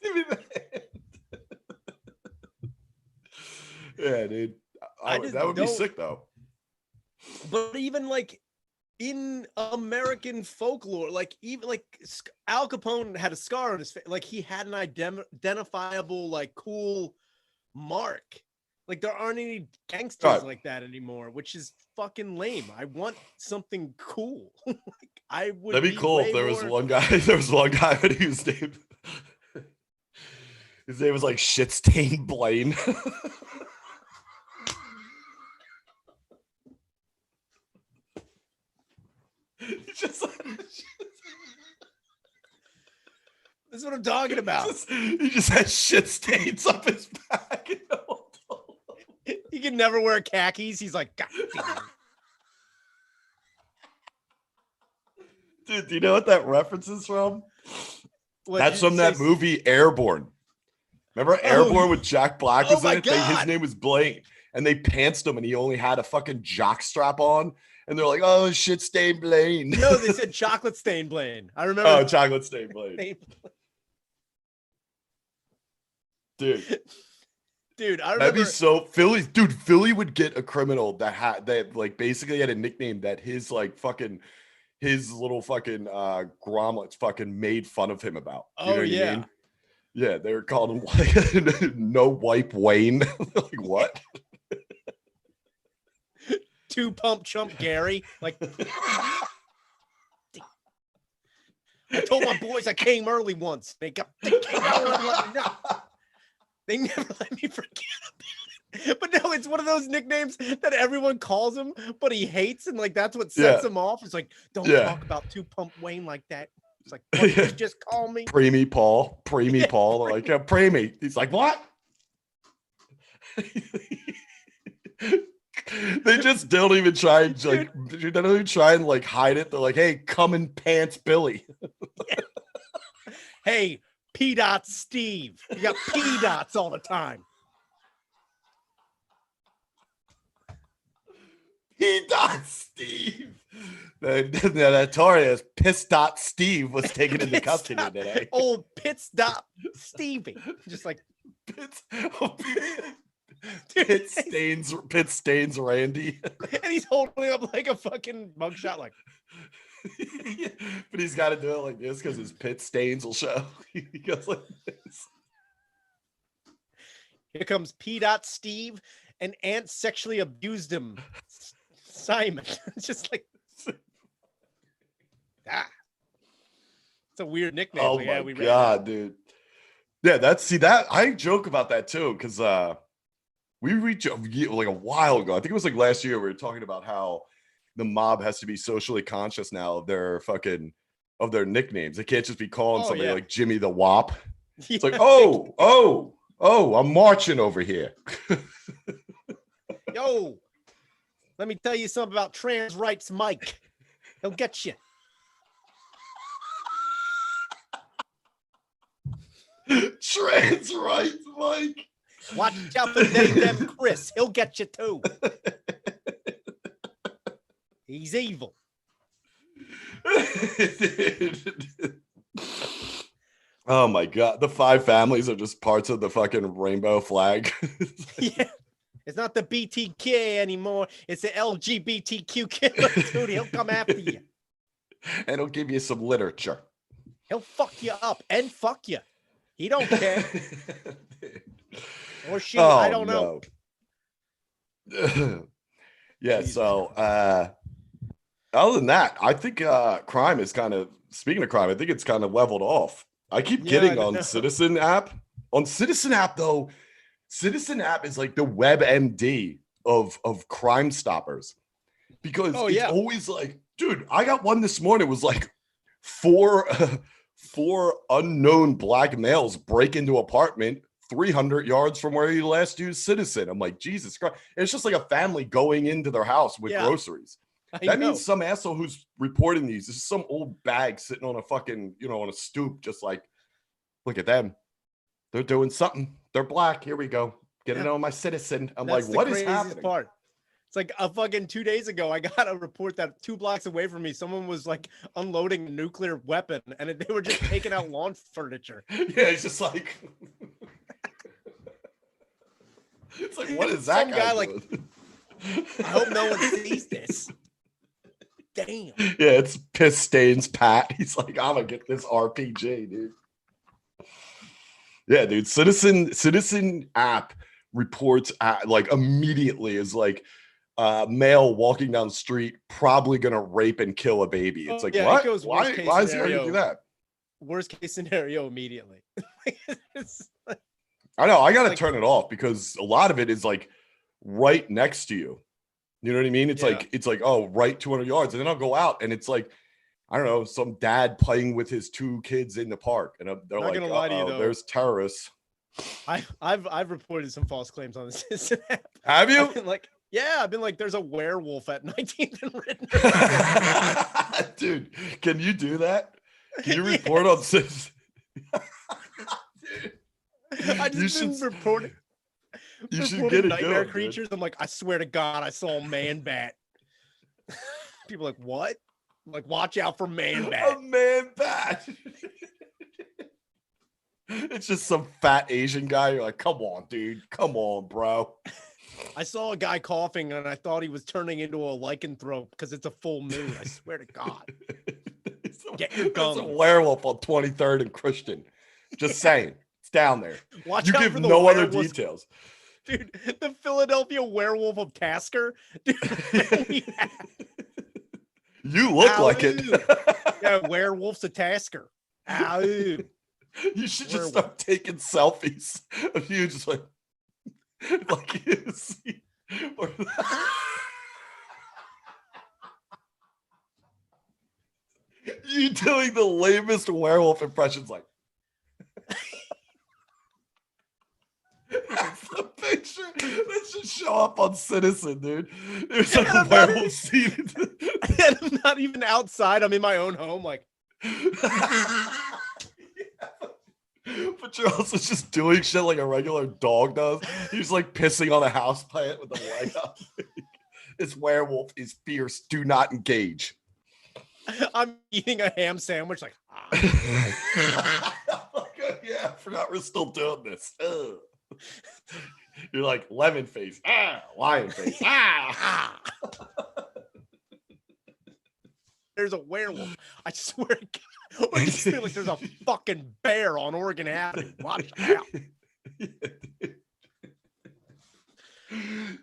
[SPEAKER 1] Timmy the Hand. Yeah, dude. That would be sick, though.
[SPEAKER 2] But even like in American folklore, like even like Al Capone had a scar on his face. Like he had an identifiable, like cool mark. Like there aren't any gangsters like that anymore, which is fucking lame. I want something cool. Like I would.
[SPEAKER 1] That'd be cool if there was one guy. There was one guy whose name. His name was like Shit Stain Blaine. Just,
[SPEAKER 2] this is what I'm talking about.
[SPEAKER 1] He just has shit stains up his back.
[SPEAKER 2] He can never wear khakis. He's like, God damn.
[SPEAKER 1] Dude, do you know what that reference is from? That's from that movie Airborne. Remember Airborne with Jack Black was in it? His name was Blaine. And they pantsed him and he only had a fucking jock strap on. And they're like, oh, shit stain Blaine.
[SPEAKER 2] No, they said chocolate stain Blaine. I remember.
[SPEAKER 1] Oh, chocolate stain Blaine. Dude, I remember. That'd be so Philly. Dude, Philly would get a criminal that like basically had a nickname that his like fucking his little fucking grommets fucking made fun of him about. You know what I mean? Yeah, they were calling him like no wipe Wayne. Like what?
[SPEAKER 2] Two pump chump Gary. Like I told my boys I came early once. They never let me forget about it. But no, it's one of those nicknames that everyone calls him, but he hates, and like that's what sets him off. It's like, don't talk about Two Pump Wayne like that. It's like, what did you just call me?
[SPEAKER 1] Preemie Paul. Preemie Paul. Like, Preemie. He's like, what? They just don't even try and like they don't even try and like hide it. They're like, hey, come in pants Billy.
[SPEAKER 2] Hey, P. Dot Steve. You got P dots all the time.
[SPEAKER 1] P. Dot Steve. The notorious Piss Dot Steve was taken into custody today.
[SPEAKER 2] Old Pitts Dot Stevie. Just like
[SPEAKER 1] Pit stains Randy.
[SPEAKER 2] And he's holding up like a fucking mugshot, like
[SPEAKER 1] but he's got to do it like this because his pit stains will show. He goes like this.
[SPEAKER 2] Here comes P. Dot Steve, and Aunt sexually abused him. Simon. It's just like it's a weird nickname.
[SPEAKER 1] Oh
[SPEAKER 2] like,
[SPEAKER 1] my god, dude. Yeah, that I joke about that too, because we reached like a while ago. I think it was like last year. We were talking about how the mob has to be socially conscious now of their nicknames. They can't just be calling somebody like Jimmy the Wop. It's like, oh, I'm marching over here.
[SPEAKER 2] Yo, let me tell you something about trans rights, Mike. He'll get you.
[SPEAKER 1] Trans rights, Mike.
[SPEAKER 2] Watch out for them Chris. He'll get you too. He's evil.
[SPEAKER 1] Oh my god, the 5 families are just parts of the fucking rainbow flag.
[SPEAKER 2] Yeah, it's not the BTK anymore. It's the LGBTQ killer, dude. He'll come after you,
[SPEAKER 1] and he'll give you some literature.
[SPEAKER 2] He'll fuck you up and fuck you. He don't care. Or she, I don't know.
[SPEAKER 1] Yeah,
[SPEAKER 2] Jesus
[SPEAKER 1] so other than that, I think crime is kind of, speaking of crime, I think it's kind of leveled off. I keep getting on Citizen app. On Citizen app, though, Citizen app is like the WebMD of Crime Stoppers. Because it's always like, dude, I got one this morning. It was like four unknown black males break into apartment 300 yards from where you last used Citizen. I'm like, Jesus Christ. And it's just like a family going into their house with groceries. That means some asshole who's reporting these is some old bag sitting on a fucking, on a stoop, just like, look at them. They're doing something. They're black. Here we go. Getting on my Citizen. I'm like, what is happening?
[SPEAKER 2] Part. It's like a fucking 2 days ago, I got a report that 2 blocks away from me, someone was like unloading a nuclear weapon and they were just taking out lawn furniture.
[SPEAKER 1] Yeah, it's just like, it's like, what is that guy like?
[SPEAKER 2] I hope no one sees this. Damn.
[SPEAKER 1] Yeah, it's piss stains Pat. He's like, I'm gonna get this RPG, dude. Yeah, dude. Citizen app reports like immediately is like male walking down the street, probably gonna rape and kill a baby. It's like, what? Why is he gonna do that?
[SPEAKER 2] Worst case scenario immediately.
[SPEAKER 1] I know. I gotta turn it off because a lot of it is like right next to you. You know what I mean? It's like, oh, right 200 yards. And then I'll go out and it's like, I don't know, some dad playing with his 2 kids in the park. And they're like, gonna lie to you, though, there's terrorists.
[SPEAKER 2] I've reported some false claims on this.
[SPEAKER 1] Have you?
[SPEAKER 2] I've been like, there's a werewolf at 19th and Ridden.
[SPEAKER 1] Dude, can you do that? Can you report on this?
[SPEAKER 2] I just report it.
[SPEAKER 1] You should get it
[SPEAKER 2] nightmare
[SPEAKER 1] going,
[SPEAKER 2] creatures. Man. I'm like, I swear to God, I saw a man bat. People are like, what? I'm like, watch out for man bat.
[SPEAKER 1] A man bat. It's just some fat Asian guy. You're like, come on, dude. Come on, bro.
[SPEAKER 2] I saw a guy coughing and I thought he was turning into a lycanthrope because it's a full moon. I swear to God. Get your gums.
[SPEAKER 1] It's a werewolf on 23rd and Christian. Just saying. It's down there.
[SPEAKER 2] Watch
[SPEAKER 1] you
[SPEAKER 2] out
[SPEAKER 1] give
[SPEAKER 2] for the
[SPEAKER 1] no other details.
[SPEAKER 2] Dude, the Philadelphia werewolf of Tasker. Dude,
[SPEAKER 1] you look like it.
[SPEAKER 2] Yeah, werewolves of Tasker. Ow.
[SPEAKER 1] You should just start taking selfies of you just like you see. You doing the lamest werewolf impressions like it's the picture that should show up on Citizen, dude. There's like a werewolf scene.
[SPEAKER 2] And I'm not even outside. I'm in my own home, like.
[SPEAKER 1] But you're also just doing shit like a regular dog does. He's like pissing on a house plant with the leg up. This werewolf is fierce. Do not engage.
[SPEAKER 2] I'm eating a ham sandwich, like.
[SPEAKER 1] Yeah, I forgot we're still doing this. Ugh. You're like lemon face, lion face,
[SPEAKER 2] There's a werewolf. I swear to God. I just feel like there's a fucking bear on Oregon Avenue. Watch out.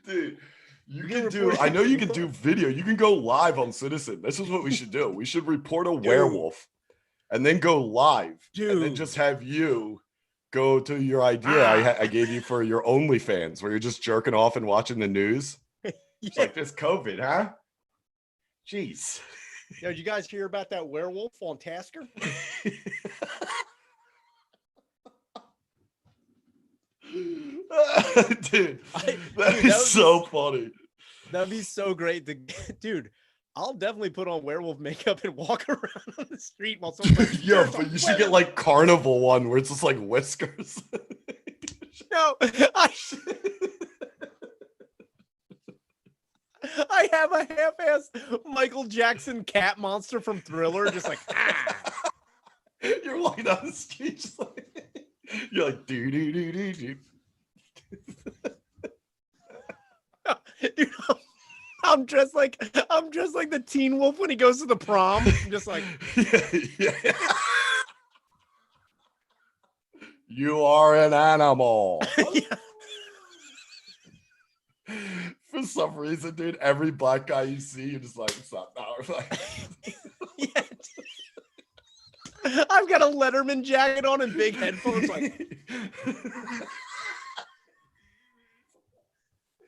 [SPEAKER 1] Dude, you can do, I know you can do video. You can go live on Citizen. This is what we should do. We should report a werewolf and then go live. And then just have you go to your idea I gave you for your OnlyFans, where you're just jerking off and watching the news. It's like this COVID, huh? Jeez.
[SPEAKER 2] Yo, did you guys hear about that werewolf on Tasker?
[SPEAKER 1] Dude, that'd be so funny.
[SPEAKER 2] That'd be so great. Dude, I'll definitely put on werewolf makeup and walk around on the street while someone.
[SPEAKER 1] Yeah, but you should get like carnival one where it's just like whiskers.
[SPEAKER 2] No, I have a half-ass Michael Jackson cat monster from Thriller, just like
[SPEAKER 1] You're walking down the street, just like you're like do do do do do.
[SPEAKER 2] Dude, I'm dressed like the Teen Wolf when he goes to the prom. I'm just like,
[SPEAKER 1] yeah. You are an animal.
[SPEAKER 2] yeah.
[SPEAKER 1] For some reason, dude, every black guy you see, you're just like, stop now. Like,
[SPEAKER 2] Yeah. I've got a Letterman jacket on and big headphones. Like,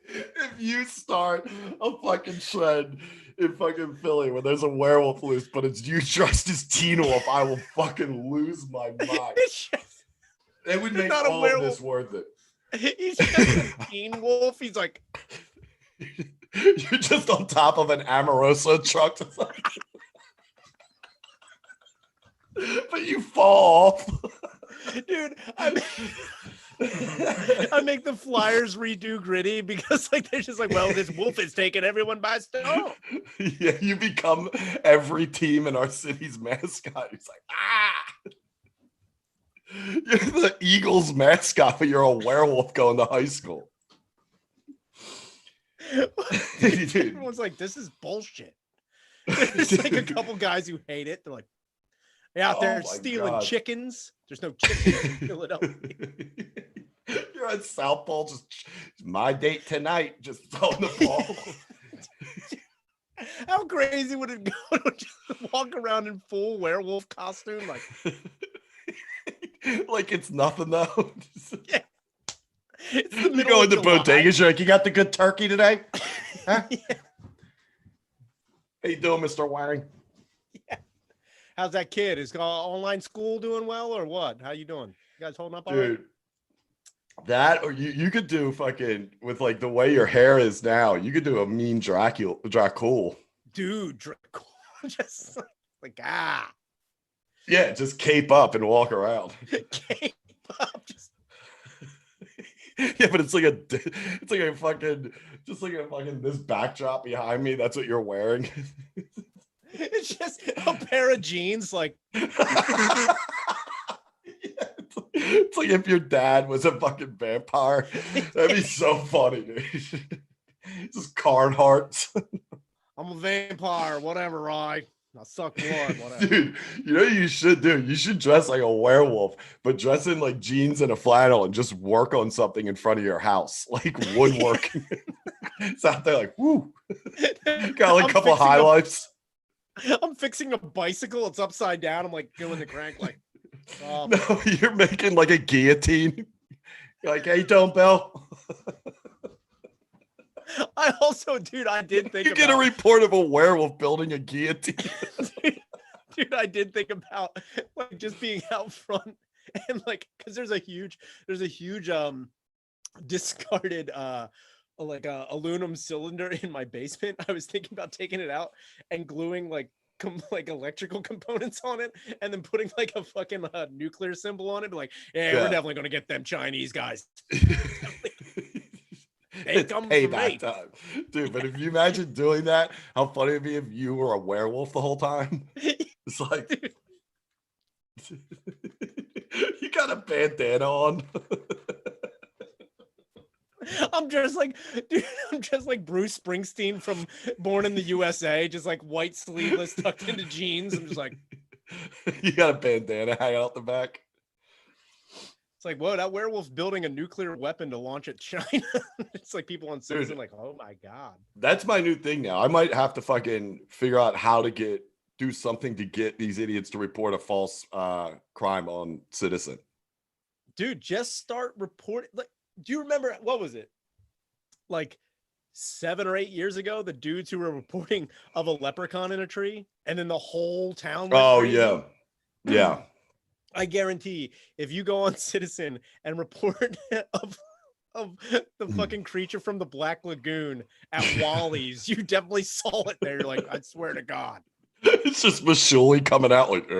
[SPEAKER 1] if you start a fucking trend in fucking Philly where there's a werewolf loose, but it's you dressed as Teen Wolf, I will fucking lose my mind. It would make all of this worth it.
[SPEAKER 2] He's just a Teen Wolf. He's like,
[SPEAKER 1] you're just on top of an Amoroso truck. But you fall off.
[SPEAKER 2] Dude, I make the Flyers redo Gritty because like they're just like, well, this wolf is taking everyone by storm.
[SPEAKER 1] Yeah, you become every team in our city's mascot. It's like, you're the Eagles mascot, but you're a werewolf going to high school.
[SPEAKER 2] Dude, everyone's like, this is bullshit. There's like a couple guys who hate it. They're like, they're out there stealing chickens. There's no chickens in Philadelphia.
[SPEAKER 1] You're at South Pole, just my date tonight, just throwing the ball.
[SPEAKER 2] How crazy would it go to just walk around in full werewolf costume? Like,
[SPEAKER 1] like it's nothing though.
[SPEAKER 2] Yeah. It's the
[SPEAKER 1] you go into bodegas, you're like, you got the good turkey today? Huh?
[SPEAKER 2] Yeah.
[SPEAKER 1] How you doing, Mr. Waring?
[SPEAKER 2] Yeah. How's that kid? Is online school doing well or what? How you doing? You guys holding up all right?
[SPEAKER 1] Dude, that or you could do fucking with like the way your hair is now, you could do a mean Dracul.
[SPEAKER 2] Dude, Dracul. Just like
[SPEAKER 1] Yeah, just cape up and walk around.
[SPEAKER 2] Cape up, just
[SPEAKER 1] yeah, but it's like a fucking this backdrop behind me. That's what you're wearing.
[SPEAKER 2] It's just a pair of jeans, like
[SPEAKER 1] it's like if your dad was a fucking vampire. That'd be so funny, dude. Just Carhartt.
[SPEAKER 2] I'm a vampire, whatever, I suck blood, whatever.
[SPEAKER 1] Dude, you know what you should do? You should dress like a werewolf, but dress in like jeans and a flannel and just work on something in front of your house, like woodworking. It's out there like, woo. Got like a couple highlights.
[SPEAKER 2] I'm fixing a bicycle. It's upside down. I'm like doing the crank, like.
[SPEAKER 1] No, you're making like a guillotine. You're like, hey, don't Bill.
[SPEAKER 2] I also, dude, I did think
[SPEAKER 1] you get a report of a werewolf building a guillotine.
[SPEAKER 2] Dude, I did think about like just being out front and like because there's a huge discarded like aluminum cylinder in my basement. I was thinking about taking it out and gluing like electrical components on it and then putting like a fucking nuclear symbol on it. Like, yeah, we're definitely gonna get them Chinese guys.
[SPEAKER 1] It's payback time, dude. But if you imagine doing that, how funny it'd be if you were a werewolf the whole time. It's like you got a bandana on.
[SPEAKER 2] I'm just like Bruce Springsteen from Born in the USA, just like white sleeveless tucked into jeans. I'm just like,
[SPEAKER 1] you got a bandana hanging out the back.
[SPEAKER 2] It's like, whoa, that werewolf's building a nuclear weapon to launch at China. It's like people on Citizen, like, oh my God.
[SPEAKER 1] That's my new thing now. I might have to fucking figure out how to do something to get these idiots to report a false crime on Citizen.
[SPEAKER 2] Dude, just start reporting. Like, do you remember, what was it? Like 7 or 8 years ago, the dudes who were reporting of a leprechaun in a tree, and then the whole town went crazy?
[SPEAKER 1] Yeah. Yeah.
[SPEAKER 2] I guarantee if you go on Citizen and report of of the fucking creature from the Black Lagoon at Wally's. You definitely saw it there. You're like, I swear to God.
[SPEAKER 1] It's just Mashuli coming out like,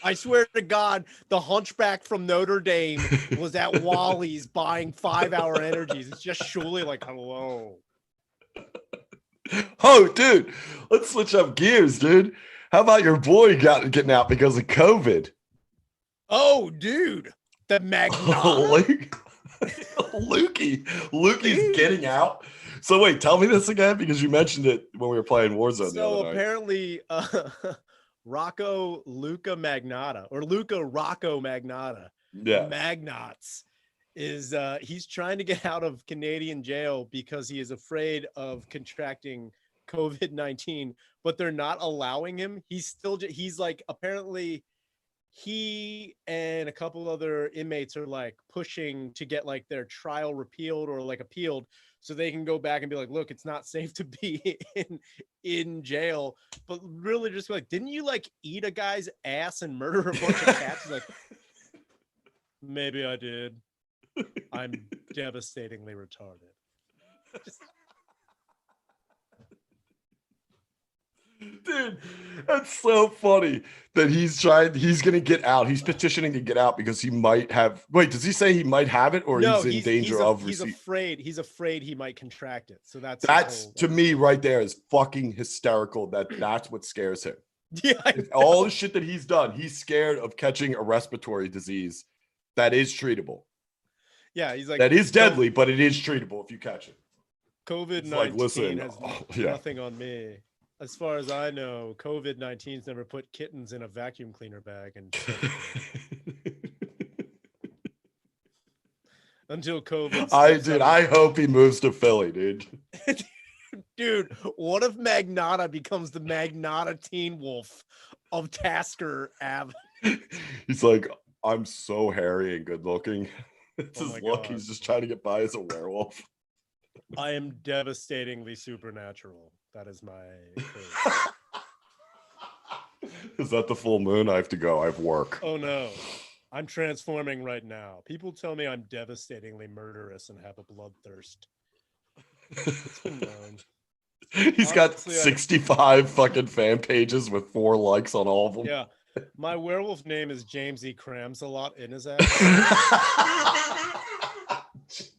[SPEAKER 2] I swear to God, the hunchback from Notre Dame was at Wally's buying 5-hour energies. It's just Shuli like, hello.
[SPEAKER 1] Oh, dude, let's switch up gears, dude. How about your boy getting out because of COVID?
[SPEAKER 2] Oh, dude, the Magnata.
[SPEAKER 1] Lukey's getting out. So wait, tell me this again because you mentioned it when we were playing Warzone.
[SPEAKER 2] So apparently, Rocco Luca Magnata or Luca Rocco Magnata, Magnots, is he's trying to get out of Canadian jail because he is afraid of contracting COVID-19, but they're not allowing him. He's like, apparently he and a couple other inmates are like pushing to get like their trial repealed or like appealed so they can go back and be like, look, it's not safe to be in jail. But really just like, didn't you like eat a guy's ass and murder a bunch of cats? He's like, maybe I did. I'm devastatingly retarded.
[SPEAKER 1] Dude, that's so funny that he's gonna get out. He's petitioning to get out because he might have. Wait, does he say he might have it, or
[SPEAKER 2] no,
[SPEAKER 1] he's in danger of?
[SPEAKER 2] He's afraid. He's afraid he might contract it. So that's
[SPEAKER 1] to me right there is fucking hysterical. That's what scares him.
[SPEAKER 2] Yeah,
[SPEAKER 1] all the shit that he's done. He's scared of catching a respiratory disease that is treatable.
[SPEAKER 2] Yeah, he's like,
[SPEAKER 1] that is deadly, but it is treatable if you catch it.
[SPEAKER 2] COVID-19 has nothing on me. As far as I know, COVID-19's never put kittens in a vacuum cleaner bag and until COVID.
[SPEAKER 1] I hope he moves to Philly, dude.
[SPEAKER 2] Dude, what if Magnata becomes the Magnata Teen Wolf of Tasker Ave?
[SPEAKER 1] He's like, I'm so hairy and good looking. It's his look. He's just trying to get by as a werewolf.
[SPEAKER 2] I am devastatingly supernatural. That is my
[SPEAKER 1] Is that the full moon? I have to go. I have work.
[SPEAKER 2] Oh no. I'm transforming right now. People tell me I'm devastatingly murderous and have a bloodthirst. It's been known.
[SPEAKER 1] He's got 65 fucking fan pages with 4 likes on all of them.
[SPEAKER 2] Yeah. My werewolf name is James E. Crams a lot in his ass.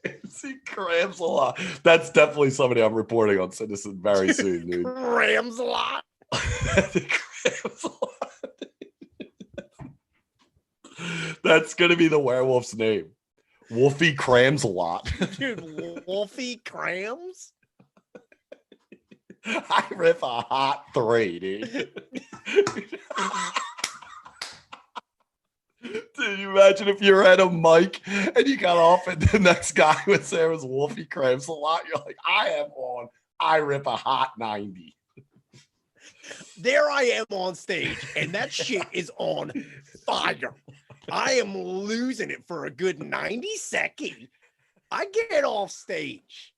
[SPEAKER 1] James E. Crams a lot. That's definitely somebody I'm reporting on Citizen very soon, dude.
[SPEAKER 2] Crams a lot.
[SPEAKER 1] Crams a lot. That's gonna be the werewolf's name. Wolfie Crams a lot.
[SPEAKER 2] Dude, Wolfie Crams?
[SPEAKER 1] I rip a hot 3, dude. Dude, you imagine if you were at a mic and you got off and the next guy was there was Wolfie Crams a lot. You're like, I am on. I rip a hot 90.
[SPEAKER 2] There I am on stage, and that shit is on fire. I am losing it for a good 90 seconds. I get off stage.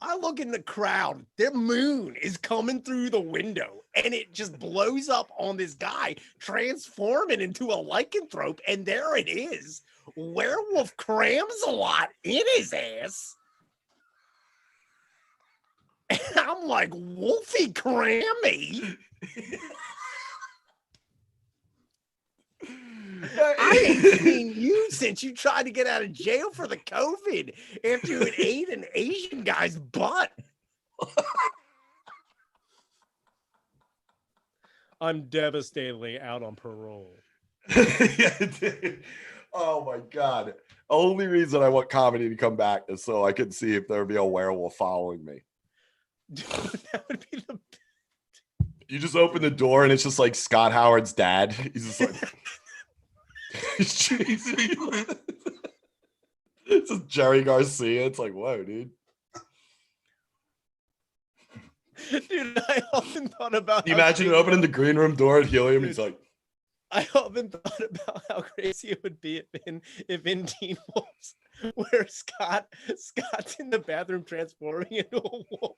[SPEAKER 2] I look in the crowd. Their moon is coming through the window, and it just blows up on this guy, transforming into a lycanthrope, and there it is. Werewolf Crams a lot in his ass. And I'm like, Wolfie Crammy. I ain't seen you since you tried to get out of jail for the COVID after you had ate an Asian guy's butt. I'm devastatingly out on parole.
[SPEAKER 1] Yeah, dude. Oh my God. Only reason I want comedy to come back is so I could see if there would be a werewolf following me.
[SPEAKER 2] Dude, that would be the...
[SPEAKER 1] You just open the door and it's just like Scott Howard's dad. He's just like... It's just Jerry Garcia. It's like, whoa, dude.
[SPEAKER 2] Dude, I often thought about...
[SPEAKER 1] You imagine opening the green room door at Helium. He's like...
[SPEAKER 2] I often thought about how crazy it would be if in Teen Wolves, where Scott's in the bathroom transforming into a wolf,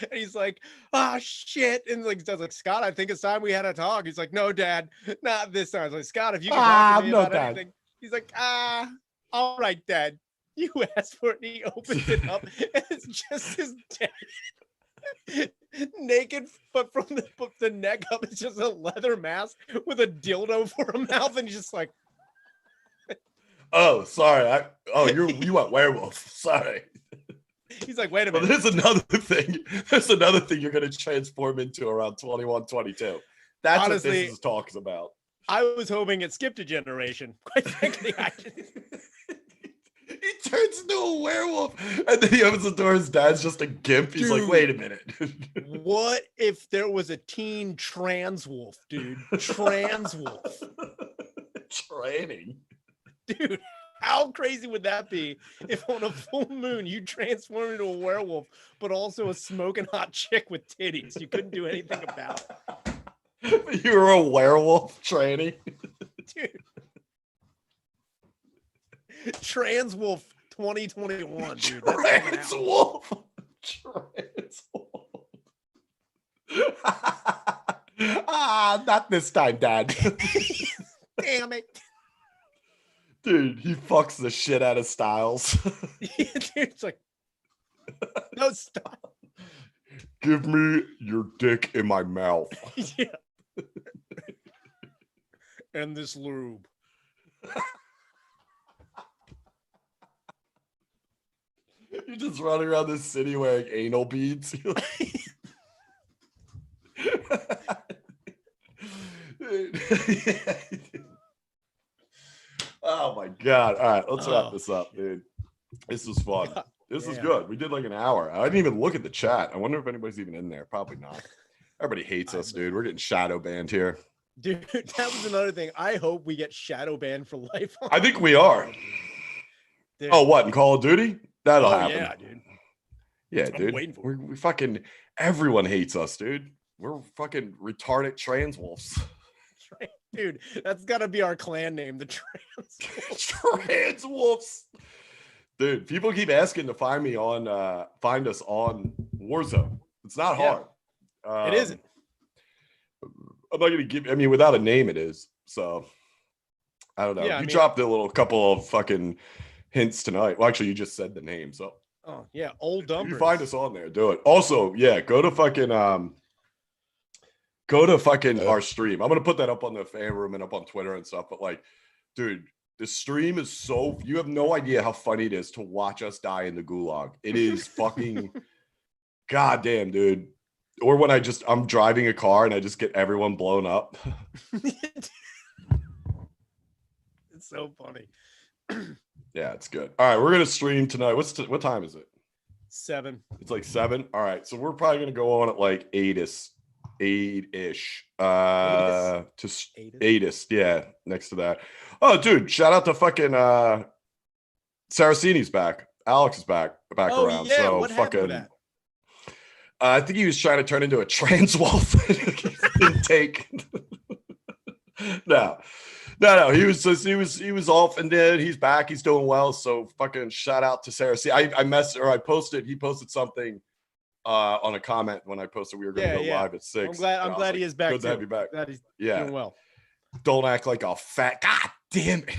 [SPEAKER 2] and he's like, "Ah, shit," and like does like, "Scott, I think it's time we had a talk." He's like, "No, Dad, not this time." I was like, "Scott, if you can talk to me
[SPEAKER 1] no,
[SPEAKER 2] about
[SPEAKER 1] Dad.
[SPEAKER 2] anything," he's like, all right, Dad, you asked for it." And he opens it up, and it's just his dad. Naked, but from the neck up, it's just a leather mask with a dildo for a mouth, and he's just like,
[SPEAKER 1] "Oh, sorry, you went werewolf." Sorry.
[SPEAKER 2] He's like, "Wait a minute."
[SPEAKER 1] There's another thing. There's another thing you're gonna transform into around 21, 22. That's
[SPEAKER 2] Honestly,
[SPEAKER 1] what this talk is about.
[SPEAKER 2] I was hoping it skipped a generation. Quite frankly,
[SPEAKER 1] he turns into a werewolf, and then he opens the door. His dad's just a gimp. He's like, "Wait a minute."
[SPEAKER 2] What if there was a teen trans wolf, dude? Trans wolf.
[SPEAKER 1] Training.
[SPEAKER 2] Dude, how crazy would that be if on a full moon you transformed into a werewolf, but also a smoking hot chick with titties? You couldn't do anything about
[SPEAKER 1] it. You were a werewolf training.
[SPEAKER 2] Dude. Trans Wolf 2021, dude.
[SPEAKER 1] Trans Wolf. Trans Wolf. Not this time, Dad.
[SPEAKER 2] Damn it.
[SPEAKER 1] Dude, he fucks the shit out of Styles.
[SPEAKER 2] Dude, it's like, no, stop.
[SPEAKER 1] Give me your dick in my mouth.
[SPEAKER 2] Yeah. And this lube.
[SPEAKER 1] You're just running around this city wearing anal beads. Oh my god. All right, let's wrap this up, dude. This was fun. This was good. We did like an hour. I didn't even look at the chat. I wonder if anybody's even in there. Probably not. Everybody hates us, dude. We're getting shadow banned here.
[SPEAKER 2] Dude, that was another thing. I hope we get shadow banned for life.
[SPEAKER 1] I think we are. Dude. Oh, what, in Call of Duty? That'll happen.
[SPEAKER 2] Yeah, dude.
[SPEAKER 1] Yeah, dude. We fucking, everyone hates us, dude. We're fucking retarded trans wolves.
[SPEAKER 2] Dude, that's gotta be our clan name, the Trans Wolves.
[SPEAKER 1] Trans Wolves. Dude, people keep asking to find me on find us on Warzone. It's not hard.
[SPEAKER 2] It isn't.
[SPEAKER 1] I'm not gonna give, I mean, without a name it is. So I don't know. Yeah, you dropped a little couple of fucking hints tonight. Well, actually, you just said the name. So
[SPEAKER 2] oh yeah, Old Dumpers.
[SPEAKER 1] You find us on there, do it. Also, yeah, go to fucking our stream. I'm gonna put that up on the fan room and up on Twitter and stuff. But like, dude, the stream is so, you have no idea how funny it is to watch us die in the gulag. It is fucking goddamn, dude. Or when I'm driving a car and I just get everyone blown up.
[SPEAKER 2] It's so funny.
[SPEAKER 1] Yeah, it's good. All right, we're gonna stream tonight. What time is it?
[SPEAKER 2] 7.
[SPEAKER 1] It's like 7. All right, so we're probably gonna go on at like 8ish. 8ish. Yeah, next to that. Oh, dude, shout out to fucking Saraceni's back. Alex is back around.
[SPEAKER 2] Yeah,
[SPEAKER 1] so
[SPEAKER 2] what
[SPEAKER 1] fucking.
[SPEAKER 2] With that?
[SPEAKER 1] I think he was trying to turn into a trans wolf. Didn't take. No. He was off and then he's back. He's doing well. So fucking shout out to Saraceni. He posted something on a comment when I posted we were going to go live at 6.
[SPEAKER 2] I'm glad he is back.
[SPEAKER 1] Good to have you back.
[SPEAKER 2] Glad he's doing well.
[SPEAKER 1] Don't act like a fat. God damn it.